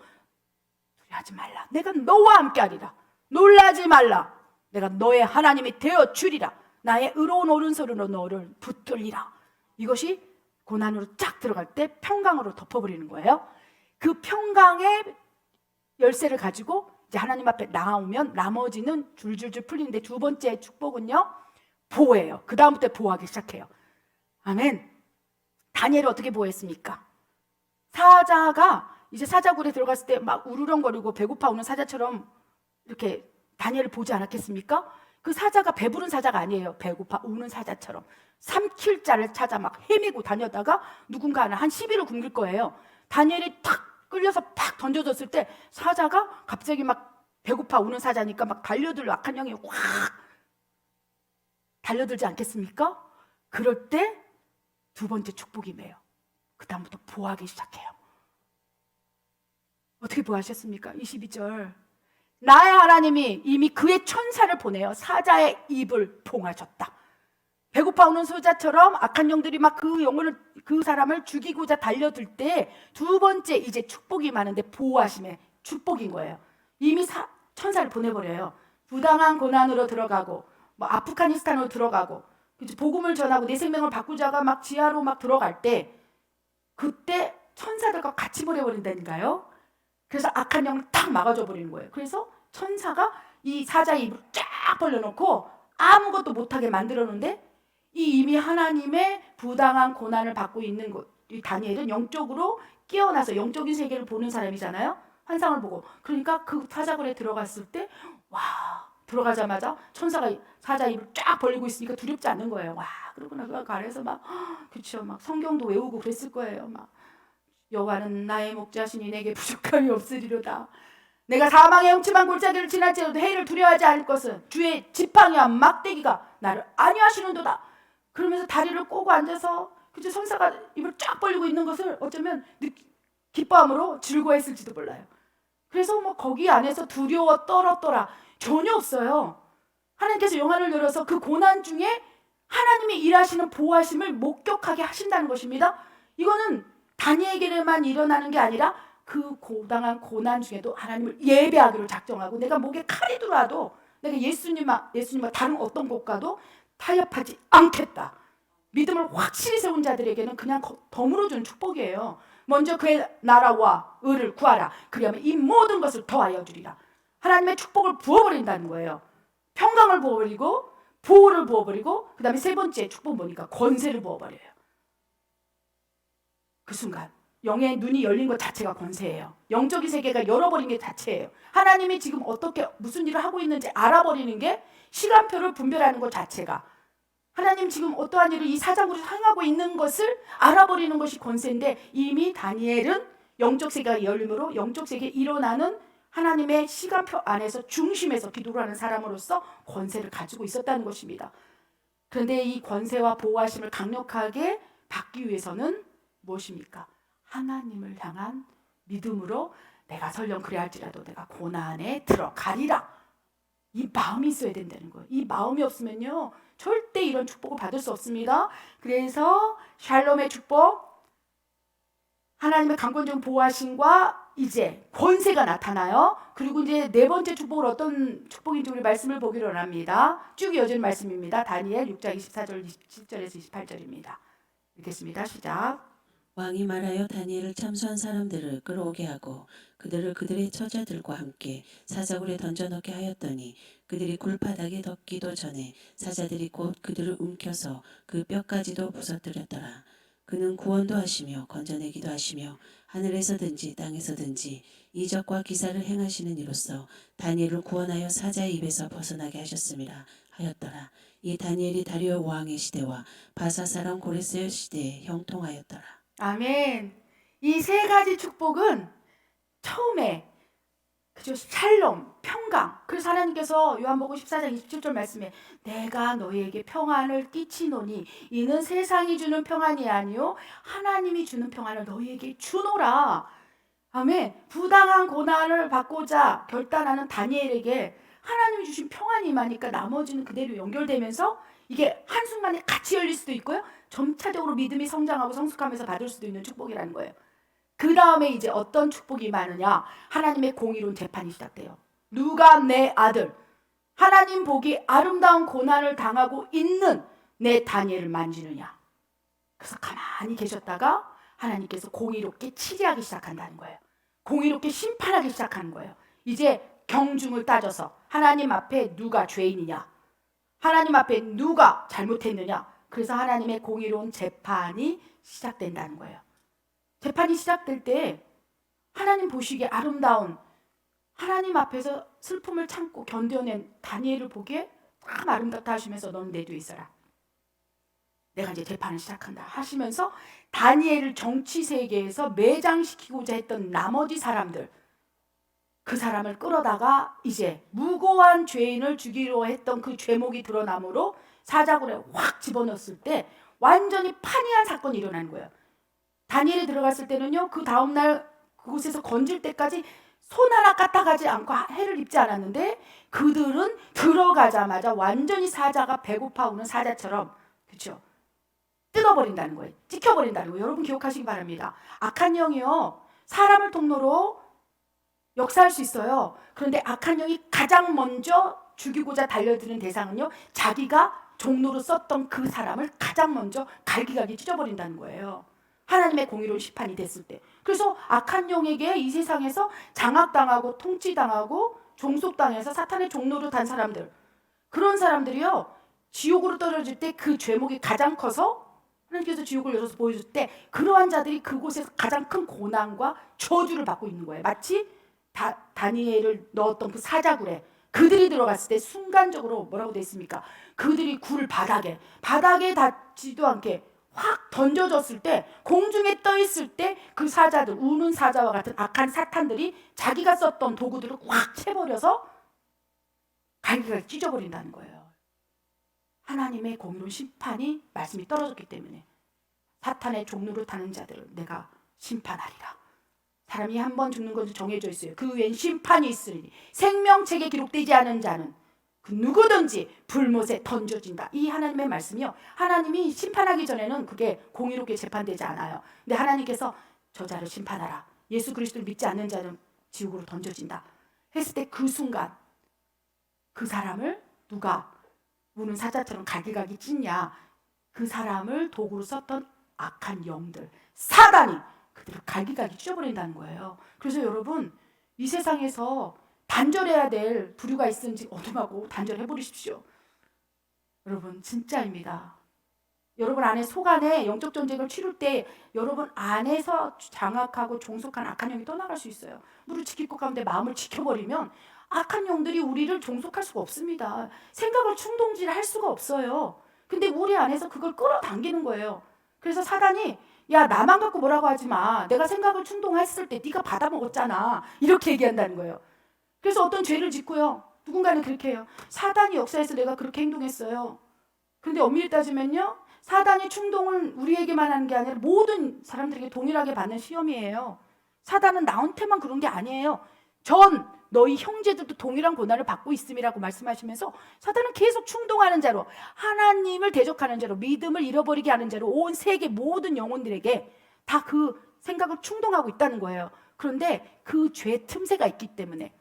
두려워하지 말라. 내가 너와 함께하리라. 놀라지 말라. 내가 너의 하나님이 되어 주리라. 나의 의로운 오른손으로 너를 붙들리라. 이것이 고난으로 쫙 들어갈 때 평강으로 덮어버리는 거예요. 그 평강의 열쇠를 가지고 이제 하나님 앞에 나오면 나머지는 줄줄줄 풀리는데, 두 번째 축복은요, 보호예요. 그 다음부터 보호하기 시작해요. 아멘. 다니엘이 어떻게 보호했습니까? 사자가 이제 사자굴에 들어갔을 때 막 우르렁거리고 배고파 오는 사자처럼 이렇게 다니엘을 보지 않았겠습니까? 그 사자가 배부른 사자가 아니에요. 배고파 우는 사자처럼 삼킬 자를 찾아 막 헤매고 다녔다가 누군가 하나 한 10일을 굶길 거예요. 다니엘이 탁 끌려서 팍 던져졌을 때 사자가 갑자기 막 배고파 우는 사자니까 막 달려들 악한 영이 확 달려들지 않겠습니까? 그럴 때 두 번째 축복이 임해요. 그 다음부터 보호하기 시작해요. 어떻게 보호하셨습니까? 22절. 나의 하나님이 이미 그의 천사를 보내어 사자의 입을 봉하셨다. 배고파 오는 소자처럼 악한 영들이 막 그 사람을 죽이고자 달려들 때 두 번째 이제 축복이 많은데 보호하심의 축복인 거예요. 이미 천사를 보내버려요. 부당한 고난으로 들어가고 뭐 아프가니스탄으로 들어가고 복음을 전하고 내 생명을 바꾸자가 막 지하로 막 들어갈 때 그때 천사들과 같이 보내버린다니까요. 그래서 악한 영을 딱 막아줘 버리는 거예요. 그래서 천사가 이 사자의 입을 쫙 벌려놓고 아무것도 못하게 만들어 놓는데 이 이미 하나님의 부당한 고난을 받고 있는 이 다니엘은 영적으로 깨어나서 영적인 세계를 보는 사람이잖아요. 환상을 보고. 그러니까 그 사자굴에 들어갔을 때 와, 들어가자마자 천사가 사자 입을 쫙 벌리고 있으니까 두렵지 않는 거예요. 와, 그러구나. 그 아래에서 막 그렇죠. 막 성경도 외우고 그랬을 거예요. 막 여호와는 나의 목자시니 내게 부족함이 없으리로다. 내가 사망의 음침한 골짜기를 지날지라도 해를 두려워하지 않을 것은 주의 지팡이와 막대기가 나를 안위하시는도다. 그러면서 다리를 꼬고 앉아서 그죠, 천사가 입을 쫙 벌리고 있는 것을 어쩌면 기뻐함으로 즐거워했을지도 몰라요. 그래서 뭐 거기 안에서 두려워 떨었더라 전혀 없어요. 하나님께서 영안을 열어서 그 고난 중에 하나님이 일하시는 보호하심을 목격하게 하신다는 것입니다. 이거는 다니엘에게만 일어나는 게 아니라 그 고당한 고난 중에도 하나님을 예배하기로 작정하고 내가 목에 칼이 들어와도 내가 예수님과 다른 어떤 곳과도 타협하지 않겠다. 믿음을 확실히 세운 자들에게는 그냥 덤으로 주는 축복이에요. 먼저 그의 나라와 의를 구하라. 그리하면 이 모든 것을 더하여 주리라. 하나님의 축복을 부어버린다는 거예요. 평강을 부어버리고 보호를 부어버리고 그 다음에 세 번째 축복 보니까 권세를 부어버려요. 그 순간 영의 눈이 열린 것 자체가 권세예요. 영적인 세계가 열어버린 게 자체예요. 하나님이 지금 어떻게 무슨 일을 하고 있는지 알아버리는 게 시간표를 분별하는 것 자체가 하나님 지금 어떠한 일을 이 사장으로 행하고 있는 것을 알아버리는 것이 권세인데 이미 다니엘은 영적 세계가 열림으로 영적 세계에 일어나는 하나님의 시간표 안에서 중심에서 기도를 하는 사람으로서 권세를 가지고 있었다는 것입니다. 그런데 이 권세와 보호하심을 강력하게 받기 위해서는 무엇입니까? 하나님을 향한 믿음으로 내가 설령 그래 할지라도 내가 고난에 들어가리라. 이 마음이 있어야 된다는 거예요. 이 마음이 없으면요 절대 이런 축복을 받을 수 없습니다. 그래서 샬롬의 축복, 하나님의 강권적인 보호하심과 이제 권세가 나타나요. 그리고 이제 네 번째 축복은 어떤 축복인지 우리 말씀을 보기로 합니다. 쭉 이어진 말씀입니다. 다니엘 6장 24절 27절에서 28절입니다. 읽겠습니다. 시작. 왕이 말하여 다니엘을 참수한 사람들을 끌어오게 하고 그들을 그들의 처자들과 함께 사자굴에 던져넣게 하였더니 그들이 굴바닥에 덮기도 전에 사자들이 곧 그들을 움켜서 그 뼈까지도 부서뜨렸더라. 그는 구원도 하시며 건져내기도 하시며 하늘에서든지 땅에서든지 이적과 기사를 행하시는 이로써 다니엘을 구원하여 사자의 입에서 벗어나게 하셨음이라 하였더라. 이 다니엘이 다리오 왕의 시대와 바사 사람 고레스의 시대에 형통하였더라. 아멘. 이 세 가지 축복은 처음에 그죠, 샬롬, 평강. 그래서 하나님께서 요한복음 14장 27절 말씀에 내가 너희에게 평안을 끼치노니 이는 세상이 주는 평안이 아니요 하나님이 주는 평안을 너희에게 주노라. 아멘. 부당한 고난을 받고자 결단하는 다니엘에게 하나님이 주신 평안이 임하니까 나머지는 그대로 연결되면서 이게 한순간에 같이 열릴 수도 있고요. 점차적으로 믿음이 성장하고 성숙하면서 받을 수도 있는 축복이라는 거예요. 그 다음에 이제 어떤 축복이 임하느냐? 하나님의 공의로운 재판이 시작돼요. 누가 내 아들, 하나님 보기 아름다운 고난을 당하고 있는 내 다니엘을 만지느냐? 그래서 가만히 계셨다가 하나님께서 공의롭게 치리하기 시작한다는 거예요. 공의롭게 심판하기 시작하는 거예요. 이제 경중을 따져서 하나님 앞에 누가 죄인이냐? 하나님 앞에 누가 잘못했느냐? 그래서 하나님의 공의로운 재판이 시작된다는 거예요. 재판이 시작될 때 하나님 보시기에 아름다운 하나님 앞에서 슬픔을 참고 견뎌낸 다니엘을 보기에 참 아름답다 하시면서 너는 내 뒤에 있어라. 내가 이제 재판을 시작한다 하시면서 다니엘을 정치 세계에서 매장시키고자 했던 나머지 사람들, 그 사람을 끌어다가 이제 무고한 죄인을 죽이려 했던 그 죄목이 드러나므로 사자굴에 확 집어넣었을 때 완전히 판이한 사건이 일어나는 거예요. 다니엘이 들어갔을 때는요, 그 다음날 그곳에서 건질 때까지 손 하나 까딱하지 않고 해를 입지 않았는데, 그들은 들어가자마자 완전히 사자가 배고파 오는 사자처럼, 그렇죠? 뜯어버린다는 거예요. 찍혀버린다는 거예요. 여러분 기억하시기 바랍니다. 악한 영이요, 사람을 통로로 역사할 수 있어요. 그런데 악한 영이 가장 먼저 죽이고자 달려드는 대상은요, 자기가 종로로 썼던 그 사람을 가장 먼저 갈기갈기 찢어버린다는 거예요. 하나님의 공의로운 심판이 됐을 때. 그래서 악한 영에게 이 세상에서 장악당하고 통치당하고 종속당해서 사탄의 종로로 단 사람들, 그런 사람들이요, 지옥으로 떨어질 때 그 죄목이 가장 커서 하나님께서 지옥을 열어서 보여줄 때 그러한 자들이 그곳에서 가장 큰 고난과 저주를 받고 있는 거예요. 마치 다니엘을 넣었던 그 사자굴에 그들이 들어갔을 때 순간적으로 뭐라고 되어 있습니까? 그들이 굴 바닥에 닿지도 않게 확 던져졌을 때, 공중에 떠 있을 때 그 사자들, 우는 사자와 같은 악한 사탄들이 자기가 썼던 도구들을 확 채버려서 갈기갈기 찢어버린다는 거예요. 하나님의 공의로운 심판이 말씀이 떨어졌기 때문에 사탄의 종로를 타는 자들을 내가 심판하리라. 사람이 한 번 죽는 것은 정해져 있어요. 그 후엔 심판이 있으리니 생명책에 기록되지 않은 자는 그 누구든지 불못에 던져진다. 이 하나님의 말씀이요, 하나님이 심판하기 전에는 그게 공의롭게 재판되지 않아요. 근데 하나님께서 저자를 심판하라, 예수 그리스도를 믿지 않는 자는 지옥으로 던져진다 했을 때 그 순간 그 사람을 누가 우는 사자처럼 갈기갈기 찢냐? 그 사람을 도구로 썼던 악한 영들, 사단이 그들을 갈기갈기 찢어버린다는 거예요. 그래서 여러분, 이 세상에서 단절해야 될 부류가 있은지 어둠하고 단절해버리십시오. 여러분 진짜입니다. 여러분 안에 속 안에 영적 전쟁을 치룰 때 여러분 안에서 장악하고 종속한 악한 영이 떠나갈 수 있어요. 물을 지킬 것 가운데 마음을 지켜버리면 악한 영들이 우리를 종속할 수가 없습니다. 생각을 충동질할 수가 없어요. 근데 우리 안에서 그걸 끌어당기는 거예요. 그래서 사단이 야, 나만 갖고 뭐라고 하지 마. 내가 생각을 충동했을 때 네가 받아먹었잖아. 이렇게 얘기한다는 거예요. 그래서 어떤 죄를 짓고요, 누군가는 그렇게 해요. 사단이 역사에서 내가 그렇게 행동했어요. 그런데 엄밀히 따지면요, 사단이 충동을 우리에게만 하는 게 아니라 모든 사람들에게 동일하게 받는 시험이에요. 사단은 나한테만 그런 게 아니에요. 너희 형제들도 동일한 고난을 받고 있음이라고 말씀하시면서 사단은 계속 충동하는 자로, 하나님을 대적하는 자로, 믿음을 잃어버리게 하는 자로 온 세계 모든 영혼들에게 다 그 생각을 충동하고 있다는 거예요. 그런데 그 죄 틈새가 있기 때문에,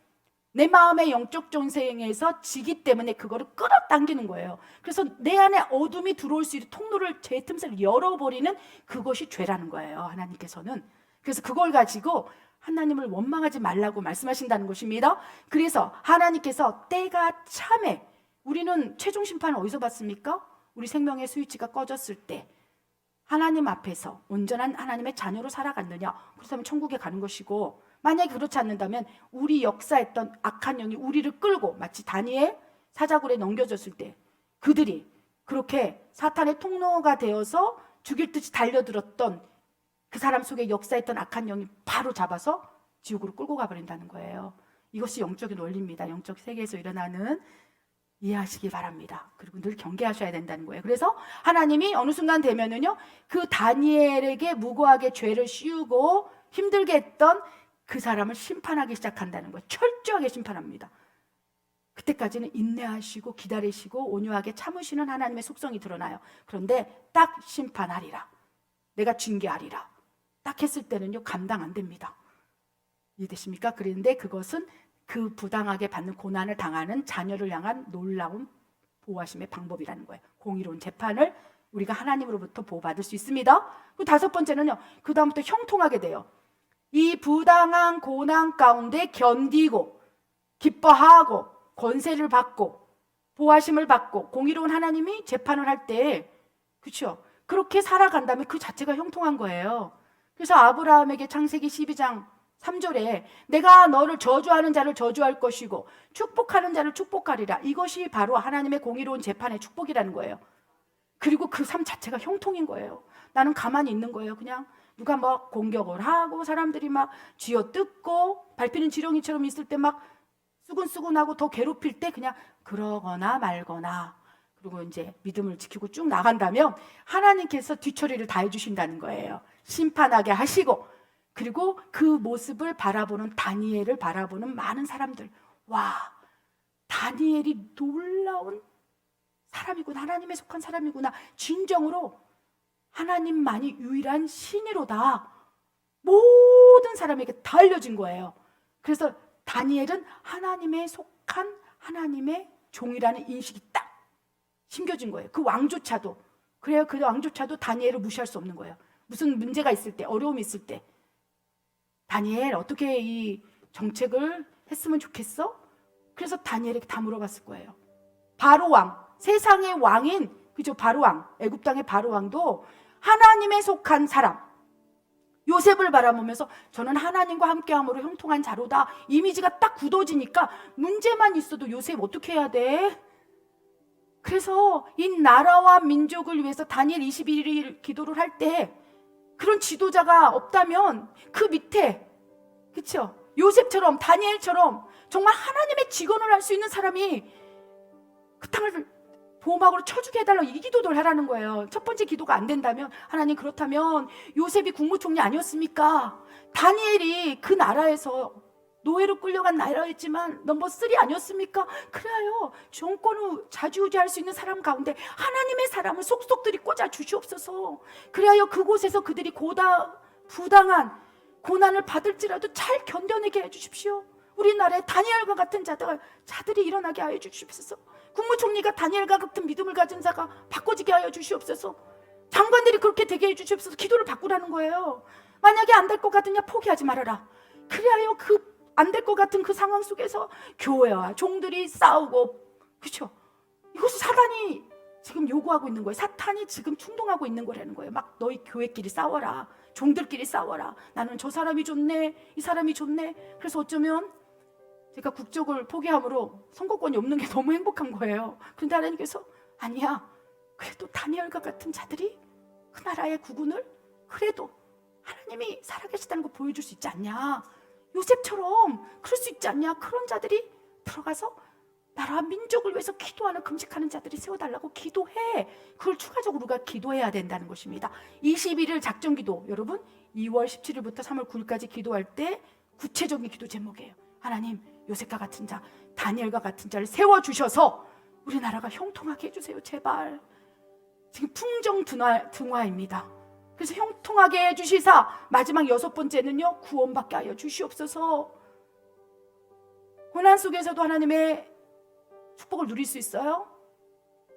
내 마음의 영적 전쟁에서 지기 때문에 그거를 끌어당기는 거예요. 그래서 내 안에 어둠이 들어올 수 있는 통로를, 죄 틈새를 열어버리는 그것이 죄라는 거예요, 하나님께서는. 그래서 그걸 가지고 하나님을 원망하지 말라고 말씀하신다는 것입니다. 그래서 하나님께서 때가 참에, 우리는 최종 심판을 어디서 받습니까? 우리 생명의 스위치가 꺼졌을 때 하나님 앞에서 온전한 하나님의 자녀로 살아갔느냐, 그렇다면 천국에 가는 것이고, 만약에 그렇지 않는다면 우리 역사했던 악한 영이 우리를 끌고, 마치 다니엘 사자굴에 넘겨졌을 때 그들이 그렇게 사탄의 통로가 되어서 죽일 듯이 달려들었던 그 사람 속에 역사했던 악한 영이 바로 잡아서 지옥으로 끌고 가버린다는 거예요. 이것이 영적인 원리입니다. 영적 세계에서 일어나는, 이해하시기 바랍니다. 그리고 늘 경계하셔야 된다는 거예요. 그래서 하나님이 어느 순간 되면은요, 그 다니엘에게 무고하게 죄를 씌우고 힘들게 했던 그 사람을 심판하기 시작한다는 거예요. 철저하게 심판합니다. 그때까지는 인내하시고 기다리시고 온유하게 참으시는 하나님의 속성이 드러나요. 그런데 딱 심판하리라, 내가 징계하리라 딱 했을 때는요, 감당 안 됩니다. 이해되십니까? 그런데 그것은 그 부당하게 받는 고난을 당하는 자녀를 향한 놀라운 보호하심의 방법이라는 거예요. 공의로운 재판을 우리가 하나님으로부터 보호받을 수 있습니다. 그 다섯 번째는요, 그 다음부터 형통하게 돼요. 이 부당한 고난 가운데 견디고 기뻐하고 권세를 받고 보호하심을 받고 공의로운 하나님이 재판을 할 때, 그렇죠? 그렇게 살아간다면 그 자체가 형통한 거예요. 그래서 아브라함에게 창세기 12장 3절에 내가 너를 저주하는 자를 저주할 것이고 축복하는 자를 축복하리라, 이것이 바로 하나님의 공의로운 재판의 축복이라는 거예요. 그리고 그 삶 자체가 형통인 거예요. 나는 가만히 있는 거예요. 그냥 누가 막 공격을 하고 사람들이 막 쥐어뜯고 밟히는 지렁이처럼 있을 때 막 수근수근하고 더 괴롭힐 때 그냥 그러거나 말거나, 그리고 그리고 이제 믿음을 지키고 쭉 나간다면 하나님께서 뒤처리를 다 해주신다는 거예요. 심판하게 하시고, 그리고 그 모습을 바라보는 다니엘을 바라보는 많은 사람들, 와, 다니엘이 놀라운 사람이구나, 하나님에 속한 사람이구나, 진정으로 하나님만이 유일한 신이로다, 모든 사람에게 다 알려진 거예요. 그래서 다니엘은 하나님에 속한 하나님의 종이라는 인식이 딱 심겨진 거예요. 그 왕조차도. 그래요. 그 왕조차도 다니엘을 무시할 수 없는 거예요. 무슨 문제가 있을 때, 어려움이 있을 때, 다니엘 어떻게 이 정책을 했으면 좋겠어? 그래서 다니엘에게 다 물어봤을 거예요. 바로 왕, 세상의 왕인, 그죠? 바로 왕, 애굽 땅의 바로 왕도 하나님에 속한 사람, 요셉을 바라보면서 저는 하나님과 함께함으로 형통한 자로다, 이미지가 딱 굳어지니까 문제만 있어도 요셉 어떻게 해야 돼? 그래서 이 나라와 민족을 위해서 다니엘 21일 기도를 할 때 그런 지도자가 없다면 그 밑에, 그렇죠? 요셉처럼, 다니엘처럼 정말 하나님의 직언을 할 수 있는 사람이 그 땅을 보호막으로 쳐주게 해달라고 이 기도를 하라는 거예요. 첫 번째 기도가 안 된다면, 하나님 그렇다면 요셉이 국무총리 아니었습니까? 다니엘이 그 나라에서 노예로 끌려간 나라였지만 넘버 3 아니었습니까? 그래요. 정권을 좌지우지할 수 있는 사람 가운데 하나님의 사람을 속속들이 꽂아 주시옵소서. 그래야 그곳에서 그들이 부당한 고난을 받을지라도 잘 견뎌내게 해주십시오. 우리나라에 다니엘과 같은 자들이 일어나게 하여 주시옵소서. 국무총리가 다니엘과 같은 믿음을 가진 자가 바꿔지게 하여 주시옵소서. 장관들이 그렇게 되게 해주시옵소서. 기도를 바꾸라는 거예요. 만약에 안 될 것 같으냐 포기하지 말아라. 그래야 그 안 될 것 같은 그 상황 속에서 교회와 종들이 싸우고, 그렇죠? 이것이 사단이 지금 요구하고 있는 거예요. 사탄이 지금 충동하고 있는 거라는 거예요. 막 너희 교회끼리 싸워라, 종들끼리 싸워라. 나는 저 사람이 좋네, 이 사람이 좋네. 그래서 어쩌면 제가 국적을 포기함으로 선거권이 없는 게 너무 행복한 거예요. 그런데 하나님께서 아니야, 그래도 다니엘과 같은 자들이 그 나라의 국군을 그래도 하나님이 살아계시다는 거 보여줄 수 있지 않냐, 요셉처럼 그럴 수 있지 않냐. 그런 자들이 들어가서 나라와 민족을 위해서 기도하는, 금식하는 자들이 세워달라고 기도해. 그걸 추가적으로 우리가 기도해야 된다는 것입니다. 21일 작정기도, 여러분 2월 17일부터 3월 9일까지 기도할 때 구체적인 기도 제목이에요. 하나님, 요셉과 같은 자, 다니엘과 같은 자를 세워주셔서 우리나라가 형통하게 해주세요, 제발. 지금 풍정등화입니다. 그래서 형통하게 해주시사, 마지막 6번째는요, 구원받게 하여 주시옵소서. 고난 속에서도 하나님의 축복을 누릴 수 있어요.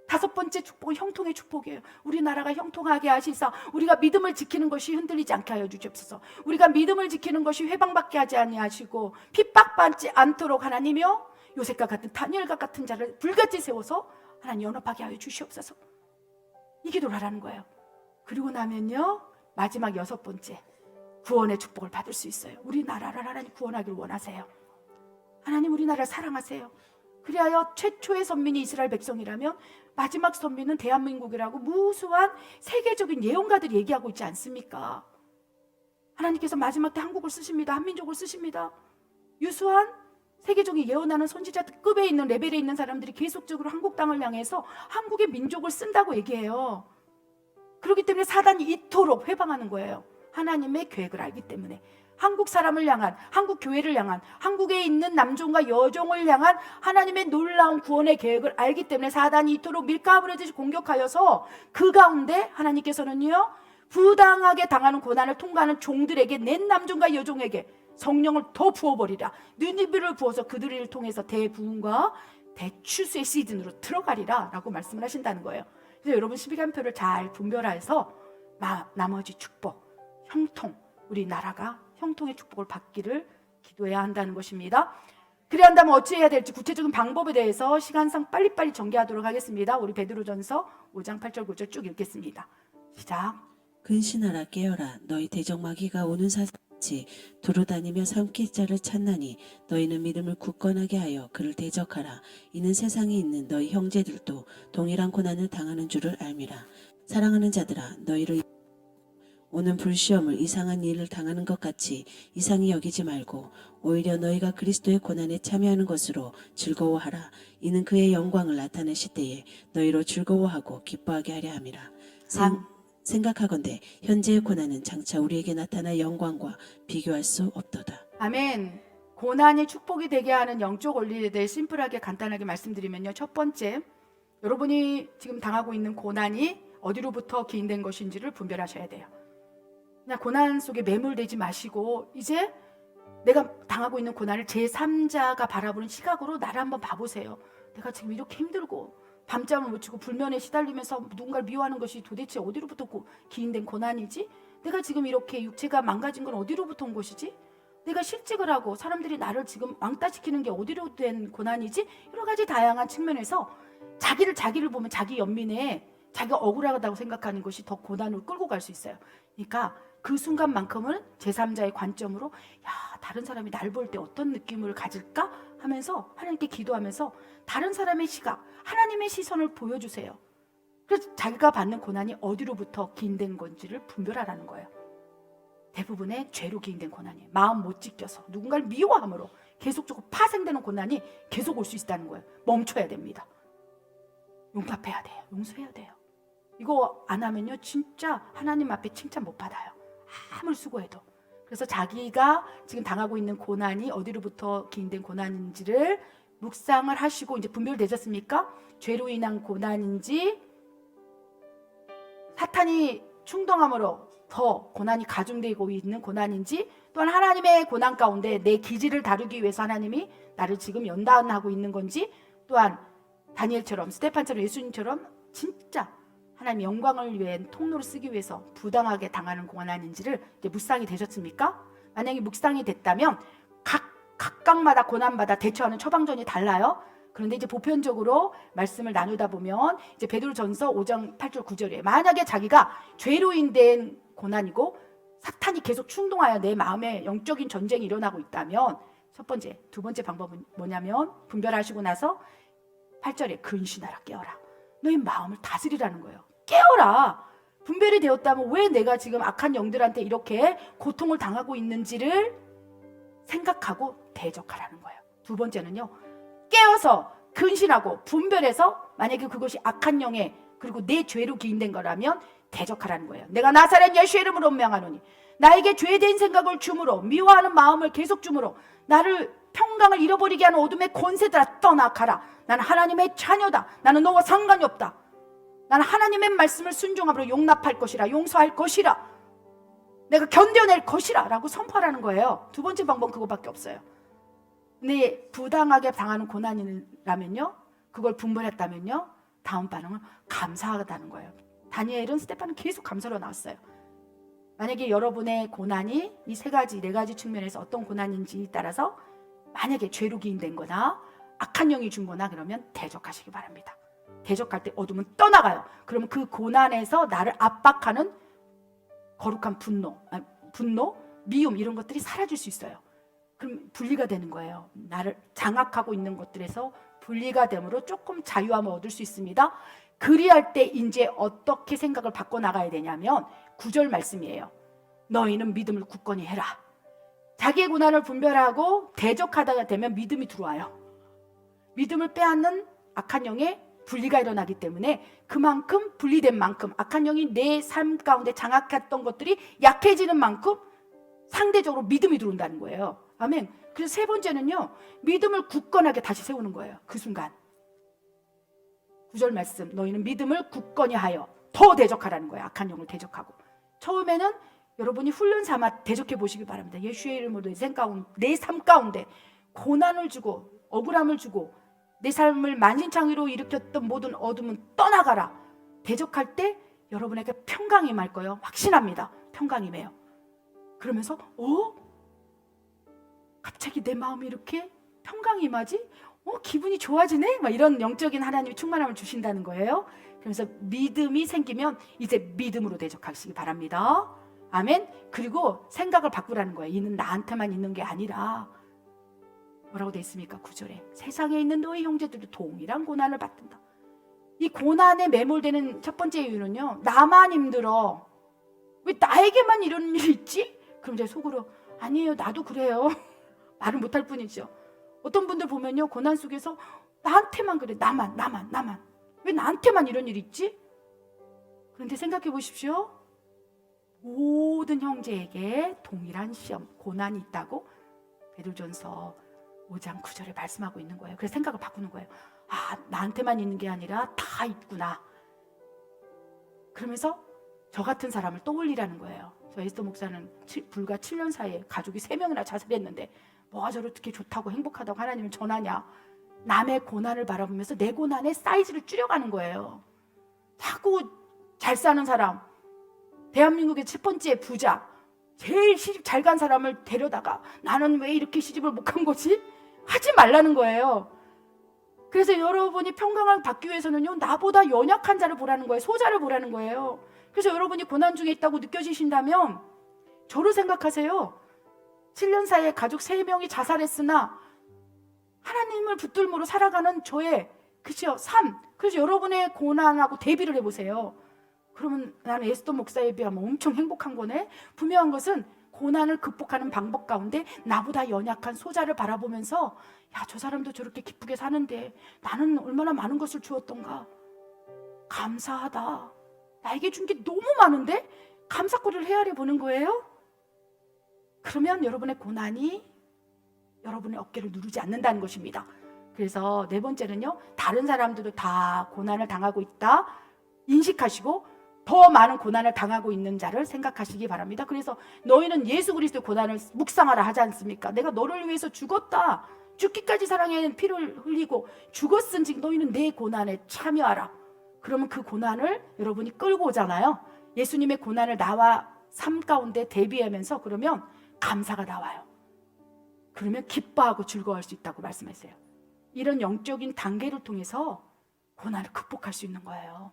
5번째 축복은 형통의 축복이에요. 우리나라가 형통하게 하시사 우리가 믿음을 지키는 것이 흔들리지 않게 하여 주시옵소서. 우리가 믿음을 지키는 것이 회방받게 하지 아니하시고 핍박받지 않도록 하나님이여 요셉과 같은 다니엘과 같은 자를 불같이 세워서 하나님 연합하게 하여 주시옵소서. 이 기도를 하라는 거예요. 그리고 나면요, 마지막 6번째, 구원의 축복을 받을 수 있어요. 우리나라를 하나님 구원하기를 원하세요. 하나님 우리나라를 사랑하세요. 그리하여 최초의 선민이 이스라엘 백성이라면 마지막 선민은 대한민국이라고 무수한 세계적인 예언가들이 얘기하고 있지 않습니까? 하나님께서 마지막 때 한국을 쓰십니다. 한민족을 쓰십니다. 유수한 세계적인 예언하는 선지자급에 있는 레벨에 있는 사람들이 계속적으로 한국 땅을 향해서 한국의 민족을 쓴다고 얘기해요. 그렇기 때문에 사단이 이토록 회방하는 거예요. 하나님의 계획을 알기 때문에. 한국 사람을 향한, 한국 교회를 향한, 한국에 있는 남종과 여종을 향한 하나님의 놀라운 구원의 계획을 알기 때문에 사단이 이토록 밀가부르듯이 공격하여서 그 가운데 하나님께서는요, 부당하게 당하는 고난을 통과하는 종들에게, 낸 남종과 여종에게 성령을 더 부어버리라. 느니비를 부어서 그들을 통해서 대부흥과 대추수의 시즌으로 들어가리라 라고 말씀을 하신다는 거예요. 그래서 여러분 12간표를 잘 분별해서 나머지 축복, 형통, 우리나라가 형통의 축복을 받기를 기도해야 한다는 것입니다. 그래야 한다면 어찌해야 될지 구체적인 방법에 대해서 시간상 빨리빨리 전개하도록 하겠습니다. 우리 베드로전서 5장 8절 9절 쭉 읽겠습니다. 시작. 근신하라 깨어라 너희 대적마귀가 오는 사슴같이 두루다니며 삼킬 자를 찾나니 너희는 믿음을 굳건하게 하여 그를 대적하라. 이는 세상에 있는 너희 형제들도 동일한 고난을 당하는 줄을 알미라. 사랑하는 자들아 너희를 오는 불시험을 이상한 일을 당하는 것 같이 이상히 여기지 말고 오히려 너희가 그리스도의 고난에 참여하는 것으로 즐거워하라. 이는 그의 영광을 나타내실 때에 너희로 즐거워하고 기뻐하게 하려 함이라. 생각하건대 현재의 고난은 장차 우리에게 나타날 영광과 비교할 수 없도다. 아멘. 고난이 축복이 되게 하는 영적 원리에 대해 심플하게 간단하게 말씀드리면요. 첫 번째, 여러분이 지금 당하고 있는 고난이 어디로부터 기인된 것인지를 분별하셔야 돼요. 그냥 고난 속에 매몰되지 마시고 이제 내가 당하고 있는 고난을 제3자가 바라보는 시각으로 나를 한번 봐보세요. 내가 지금 이렇게 힘들고 밤잠을 못 자고 불면에 시달리면서 누군가를 미워하는 것이 도대체 어디로부터 기인된 고난이지? 내가 지금 이렇게 육체가 망가진 건 어디로부터 온 것이지? 내가 실직을 하고 사람들이 나를 지금 왕따시키는 게 어디로 된 고난이지? 여러 가지 다양한 측면에서 자기를 보면 자기 연민에 자기가 억울하다고 생각하는 것이 더 고난으로 끌고 갈 수 있어요. 그러니까 그 순간만큼은 제3자의 관점으로 다른 사람이 날 볼 때 어떤 느낌을 가질까 하면서 하나님께 기도하면서 다른 사람의 시각, 하나님의 시선을 보여주세요. 그래서 자기가 받는 고난이 어디로부터 기인된 건지를 분별하라는 거예요. 대부분의 죄로 기인된 고난이에요. 마음 못 지켜서 누군가를 미워함으로 계속적으로 파생되는 고난이 계속 올 수 있다는 거예요. 멈춰야 됩니다. 용납해야 돼요. 용서해야 돼요. 이거 안 하면요 진짜 하나님 앞에 칭찬 못 받아요. 아무리 수고해도. 그래서 자기가 지금 당하고 있는 고난이 어디로부터 기인된 고난인지를 묵상을 하시고 이제 분별되셨습니까? 죄로 인한 고난인지 사탄이 충동함으로 더 고난이 가중되고 있는 고난인지 또한 하나님의 고난 가운데 내 기질을 다루기 위해서 하나님이 나를 지금 연단하고 있는 건지 또한 다니엘처럼 스데판처럼 예수님처럼 진짜 하나님의 영광을 위해 통로를 쓰기 위해서 부당하게 당하는 고난인지를 이제 묵상이 되셨습니까? 만약에 묵상이 됐다면 각각마다 고난마다 대처하는 처방전이 달라요. 그런데 이제 보편적으로 말씀을 나누다 보면 이제 베드로전서 5장 8절 9절에 만약에 자기가 죄로 인된 고난이고 사탄이 계속 충동하여 내 마음에 영적인 전쟁이 일어나고 있다면 첫 번째, 두 번째 방법은 뭐냐면 분별하시고 나서 8절에 근신하라 깨어라. 너의 마음을 다스리라는 거예요. 깨어라. 분별이 되었다면 왜 내가 지금 악한 영들한테 이렇게 고통을 당하고 있는지를 생각하고 대적하라는 거예요. 두 번째는요. 깨어서 근신하고 분별해서 만약에 그것이 악한 영에 그리고 내 죄로 기인된 거라면 대적하라는 거예요. 내가 나사렛 예수의 이름으로 명하노니 나에게 죄된 생각을 주므로 미워하는 마음을 계속 주므로 나를 평강을 잃어버리게 하는 어둠의 권세들아 떠나가라. 나는 하나님의 자녀다. 나는 너와 상관이 없다. 나는 하나님의 말씀을 순종함으로 용납할 것이라 용서할 것이라 내가 견뎌낼 것이라 라고 선포하라는 거예요. 두 번째 방법은 그거밖에 없어요. 근데 부당하게 당하는 고난이라면요 그걸 분별했다면요 다음 반응은 감사하다는 거예요. 다니엘은 스데판은 계속 감사로 나왔어요. 만약에 여러분의 고난이 이 세 가지 네 가지 측면에서 어떤 고난인지에 따라서 만약에 죄로 기인된 거나 악한 영이 준 거나 그러면 대적하시기 바랍니다. 대적할 때 어둠은 떠나가요. 그러면 그 고난에서 나를 압박하는 거룩한 분노, 미움 이런 것들이 사라질 수 있어요. 그럼 분리가 되는 거예요. 나를 장악하고 있는 것들에서 분리가 되므로 조금 자유함을 얻을 수 있습니다. 그리할 때 이제 어떻게 생각을 바꿔나가야 되냐면 9절 말씀이에요. 너희는 믿음을 굳건히 해라. 자기의 고난을 분별하고 대적하다가 되면 믿음이 들어와요. 믿음을 빼앗는 악한 영의 분리가 일어나기 때문에 그만큼 분리된 만큼 악한 영이 내 삶 가운데 장악했던 것들이 약해지는 만큼 상대적으로 믿음이 들어온다는 거예요. 아멘. 그래서 세 번째는요. 믿음을 굳건하게 다시 세우는 거예요. 그 순간. 9절 말씀. 너희는 믿음을 굳건히 하여 더 대적하라는 거예요. 악한 영을 대적하고. 처음에는 여러분이 훈련 삼아 대적해 보시기 바랍니다. 예수의 이름으로 내 삶 가운데 고난을 주고 억울함을 주고 내 삶을 만신창이로 일으켰던 모든 어둠은 떠나가라. 대적할 때 여러분에게 평강이 임할 거예요. 확신합니다. 평강이 임해요. 그러면서 갑자기 내 마음이 이렇게 평강이 임하지? 기분이 좋아지네? 막 이런 영적인 하나님의 충만함을 주신다는 거예요. 그래서 믿음이 생기면 이제 믿음으로 대적하시기 바랍니다. 아멘. 그리고 생각을 바꾸라는 거예요. 이는 나한테만 있는 게 아니라 뭐라고 되어 있습니까? 9절에 세상에 있는 너희 형제들도 동일한 고난을 받는다. 이 고난에 매몰되는 첫 번째 이유는요. 나만 힘들어. 왜 나에게만 이런 일이 있지? 그럼 제 속으로 아니에요, 나도 그래요. 말을 못할 뿐이죠. 어떤 분들 보면요, 고난 속에서 나한테만 그래, 나만. 왜 나한테만 이런 일이 있지? 그런데 생각해 보십시오. 모든 형제에게 동일한 시험, 고난이 있다고 베드로전서 5장 9절에 말씀하고 있는 거예요. 그래서 생각을 바꾸는 거예요. 아, 나한테만 있는 게 아니라 다 있구나. 그러면서 저 같은 사람을 떠올리라는 거예요. 저 에스더 목사는 불과 7년 사이에 가족이 3명이나 자살했는데 뭐가 저렇게 좋다고 행복하다고 하나님을 전하냐. 남의 고난을 바라보면서 내 고난의 사이즈를 줄여가는 거예요. 자꾸 잘 사는 사람, 대한민국의 첫 번째 부자, 제일 시집 잘 간 사람을 데려다가 나는 왜 이렇게 시집을 못 간 거지? 하지 말라는 거예요. 그래서 여러분이 평강을 받기 위해서는요, 나보다 연약한 자를 보라는 거예요. 소자를 보라는 거예요. 그래서 여러분이 고난 중에 있다고 느껴지신다면 저를 생각하세요. 7년 사이에 가족 3명이 자살했으나 하나님을 붙들므로 살아가는 저의 그죠? 삶. 그래서 여러분의 고난하고 대비를 해보세요. 그러면 나는 에스더 목사에 비하면 엄청 행복한 거네. 분명한 것은 고난을 극복하는 방법 가운데 나보다 연약한 소자를 바라보면서 야, 저 사람도 저렇게 기쁘게 사는데 나는 얼마나 많은 것을 주었던가. 감사하다. 나에게 준 게 너무 많은데 감사거리를 헤아려 보는 거예요. 그러면 여러분의 고난이 여러분의 어깨를 누르지 않는다는 것입니다. 그래서 네 번째는요, 다른 사람들도 다 고난을 당하고 있다 인식하시고 더 많은 고난을 당하고 있는 자를 생각하시기 바랍니다. 그래서 너희는 예수 그리스도의 고난을 묵상하라 하지 않습니까? 내가 너를 위해서 죽었다. 죽기까지 사랑의 피를 흘리고 죽었은즉 너희는 내 고난에 참여하라. 그러면 그 고난을 여러분이 끌고 오잖아요. 예수님의 고난을 나와 삶 가운데 대비하면서 그러면 감사가 나와요. 그러면 기뻐하고 즐거워할 수 있다고 말씀하세요. 이런 영적인 단계를 통해서 고난을 극복할 수 있는 거예요.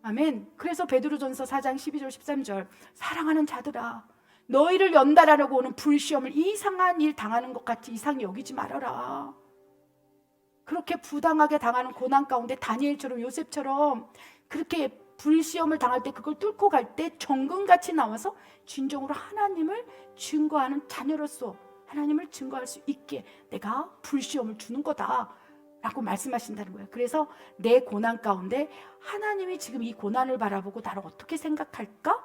아멘. 그래서 베드로전서 4장 12절 13절 사랑하는 자들아 너희를 연달아려고 오는 불시험을 이상한 일 당하는 것 같이 이상히 여기지 말아라. 그렇게 부당하게 당하는 고난 가운데 다니엘처럼 요셉처럼 그렇게 불시험을 당할 때 그걸 뚫고 갈 때 정금같이 나와서 진정으로 하나님을 증거하는 자녀로서 하나님을 증거할 수 있게 내가 불시험을 주는 거다 라고 말씀하신다는 거예요. 그래서 내 고난 가운데 하나님이 지금 이 고난을 바라보고 나를 어떻게 생각할까?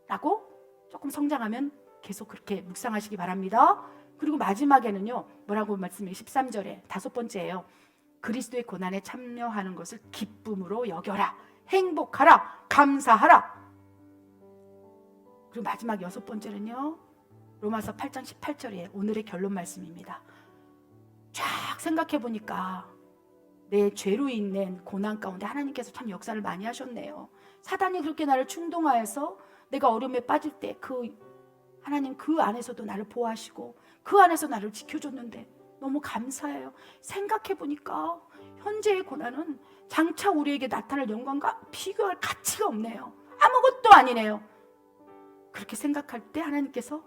라고 조금 성장하면 계속 그렇게 묵상하시기 바랍니다. 그리고 마지막에는요, 뭐라고 말씀해요? 13절에 다섯 번째예요. 그리스도의 고난에 참여하는 것을 기쁨으로 여겨라. 행복하라. 감사하라. 그리고 마지막 여섯 번째는요, 로마서 8장 18절이에요. 오늘의 결론 말씀입니다. 쫙 생각해 보니까 내 죄로 인한 고난 가운데 하나님께서 참 역사를 많이 하셨네요. 사단이 그렇게 나를 충동하여서 내가 어려움에 빠질 때 하나님 그 안에서도 나를 보호하시고 그 안에서 나를 지켜줬는데 너무 감사해요. 생각해 보니까 현재의 고난은 장차 우리에게 나타날 영광과 비교할 가치가 없네요. 아무것도 아니네요. 그렇게 생각할 때 하나님께서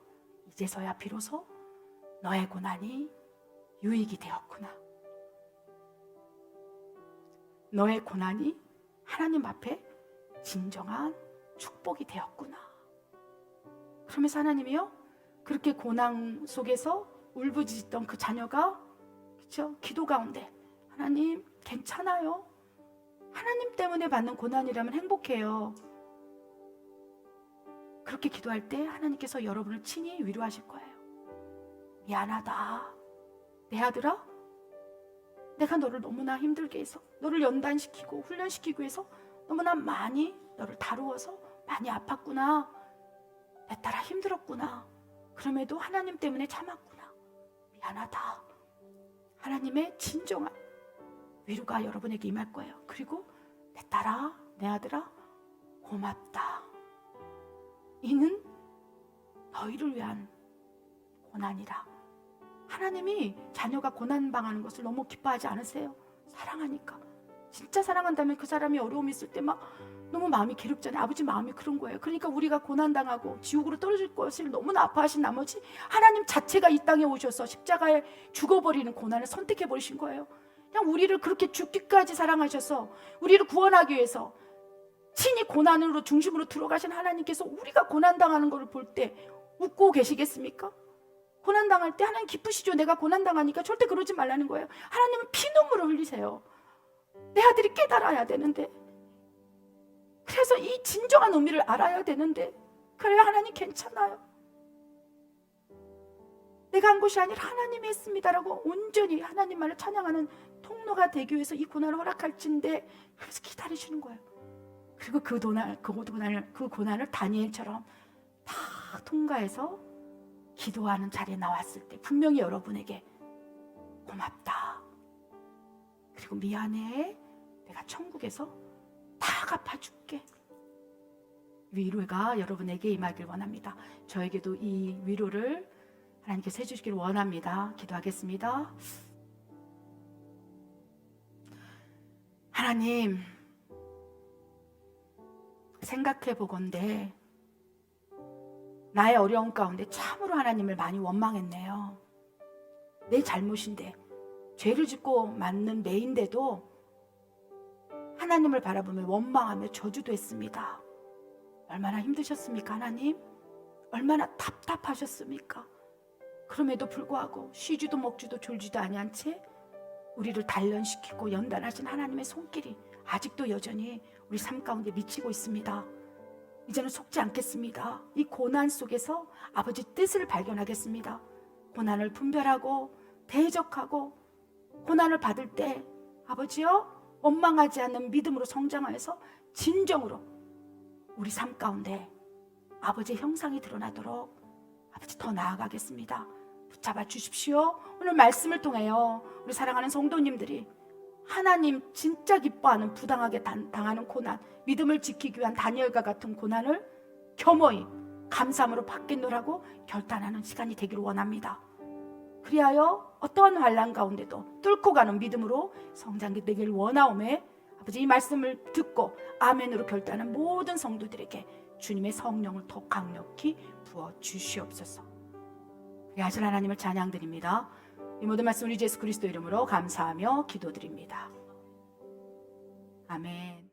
이제서야 비로소 너의 고난이 유익이 되었구나. 너의 고난이 하나님 앞에 진정한 축복이 되었구나. 그러면서 하나님이요, 그렇게 고난 속에서 울부짖던 그 자녀가 그렇죠? 기도 가운데 하나님 괜찮아요. 하나님 때문에 받는 고난이라면 행복해요. 그렇게 기도할 때 하나님께서 여러분을 친히 위로하실 거예요. 미안하다. 내 아들아, 내가 너를 너무나 힘들게 해서 너를 연단시키고 훈련시키고 해서 너무나 많이 너를 다루어서 많이 아팠구나. 내 딸아 힘들었구나. 그럼에도 하나님 때문에 참았구나. 미안하다. 하나님의 진정한 위로가 여러분에게 임할 거예요. 그리고 내 딸아, 내 아들아, 고맙다. 이는 너희를 위한 고난이라. 하나님이 자녀가 고난 당하는 것을 너무 기뻐하지 않으세요? 사랑하니까. 진짜 사랑한다면 그 사람이 어려움이 있을 때 막 너무 마음이 괴롭잖아요. 아버지 마음이 그런 거예요. 그러니까 우리가 고난 당하고 지옥으로 떨어질 것을 너무나 아파하신 나머지 하나님 자체가 이 땅에 오셔서 십자가에 죽어버리는 고난을 선택해 버리신 거예요. 그냥 우리를 그렇게 죽기까지 사랑하셔서 우리를 구원하기 위해서 친히 고난으로 중심으로 들어가신 하나님께서 우리가 고난당하는 것을 볼 때 웃고 계시겠습니까? 고난당할 때 하나님 기쁘시죠? 내가 고난당하니까 절대 그러지 말라는 거예요. 하나님은 피눈물을 흘리세요. 내 아들이 깨달아야 되는데, 그래서 이 진정한 의미를 알아야 되는데, 그래야 하나님 괜찮아요. 내가 한 것이 아니라 하나님이 했습니다라고 온전히 하나님만을 찬양하는 통로가 되기 위해서 이 고난을 허락할진데, 그래서 기다리시는 거예요. 그리고 그 고난을 다니엘처럼 다 통과해서 기도하는 자리에 나왔을 때 분명히 여러분에게 고맙다, 그리고 미안해, 내가 천국에서 다 갚아줄게, 위로가 여러분에게 임하길 원합니다. 저에게도 이 위로를 하나님께서 해주시길 원합니다. 기도하겠습니다. 하나님, 생각해 보건대 나의 어려움 가운데 참으로 하나님을 많이 원망했네요. 내 잘못인데, 죄를 짓고 맞는 내인데도 하나님을 바라보며 원망하며 저주도 했습니다. 얼마나 힘드셨습니까, 하나님? 얼마나 답답하셨습니까? 그럼에도 불구하고 쉬지도 먹지도 졸지도 아니한 채 우리를 단련시키고 연단하신 하나님의 손길이 아직도 여전히 우리 삶 가운데 미치고 있습니다. 이제는 속지 않겠습니다. 이 고난 속에서 아버지 뜻을 발견하겠습니다. 고난을 분별하고 대적하고 고난을 받을 때 아버지여, 원망하지 않는 믿음으로 성장하여서 진정으로 우리 삶 가운데 아버지의 형상이 드러나도록 아버지 더 나아가겠습니다. 붙잡아 주십시오. 오늘 말씀을 통하여 우리 사랑하는 성도님들이 하나님 진짜 기뻐하는 부당하게 당하는 고난, 믿음을 지키기 위한 다니엘과 같은 고난을 겸허히 감사함으로 받겠노라고 결단하는 시간이 되기를 원합니다. 그리하여 어떠한 환난 가운데도 뚫고 가는 믿음으로 성장되기를 원하오매, 아버지 이 말씀을 듣고 아멘으로 결단하는 모든 성도들에게 주님의 성령을 더 강력히 부어 주시옵소서. 그리하실 하나님을 찬양드립니다. 이 모든 말씀 우리 예수 그리스도 이름으로 감사하며 기도드립니다. 아멘.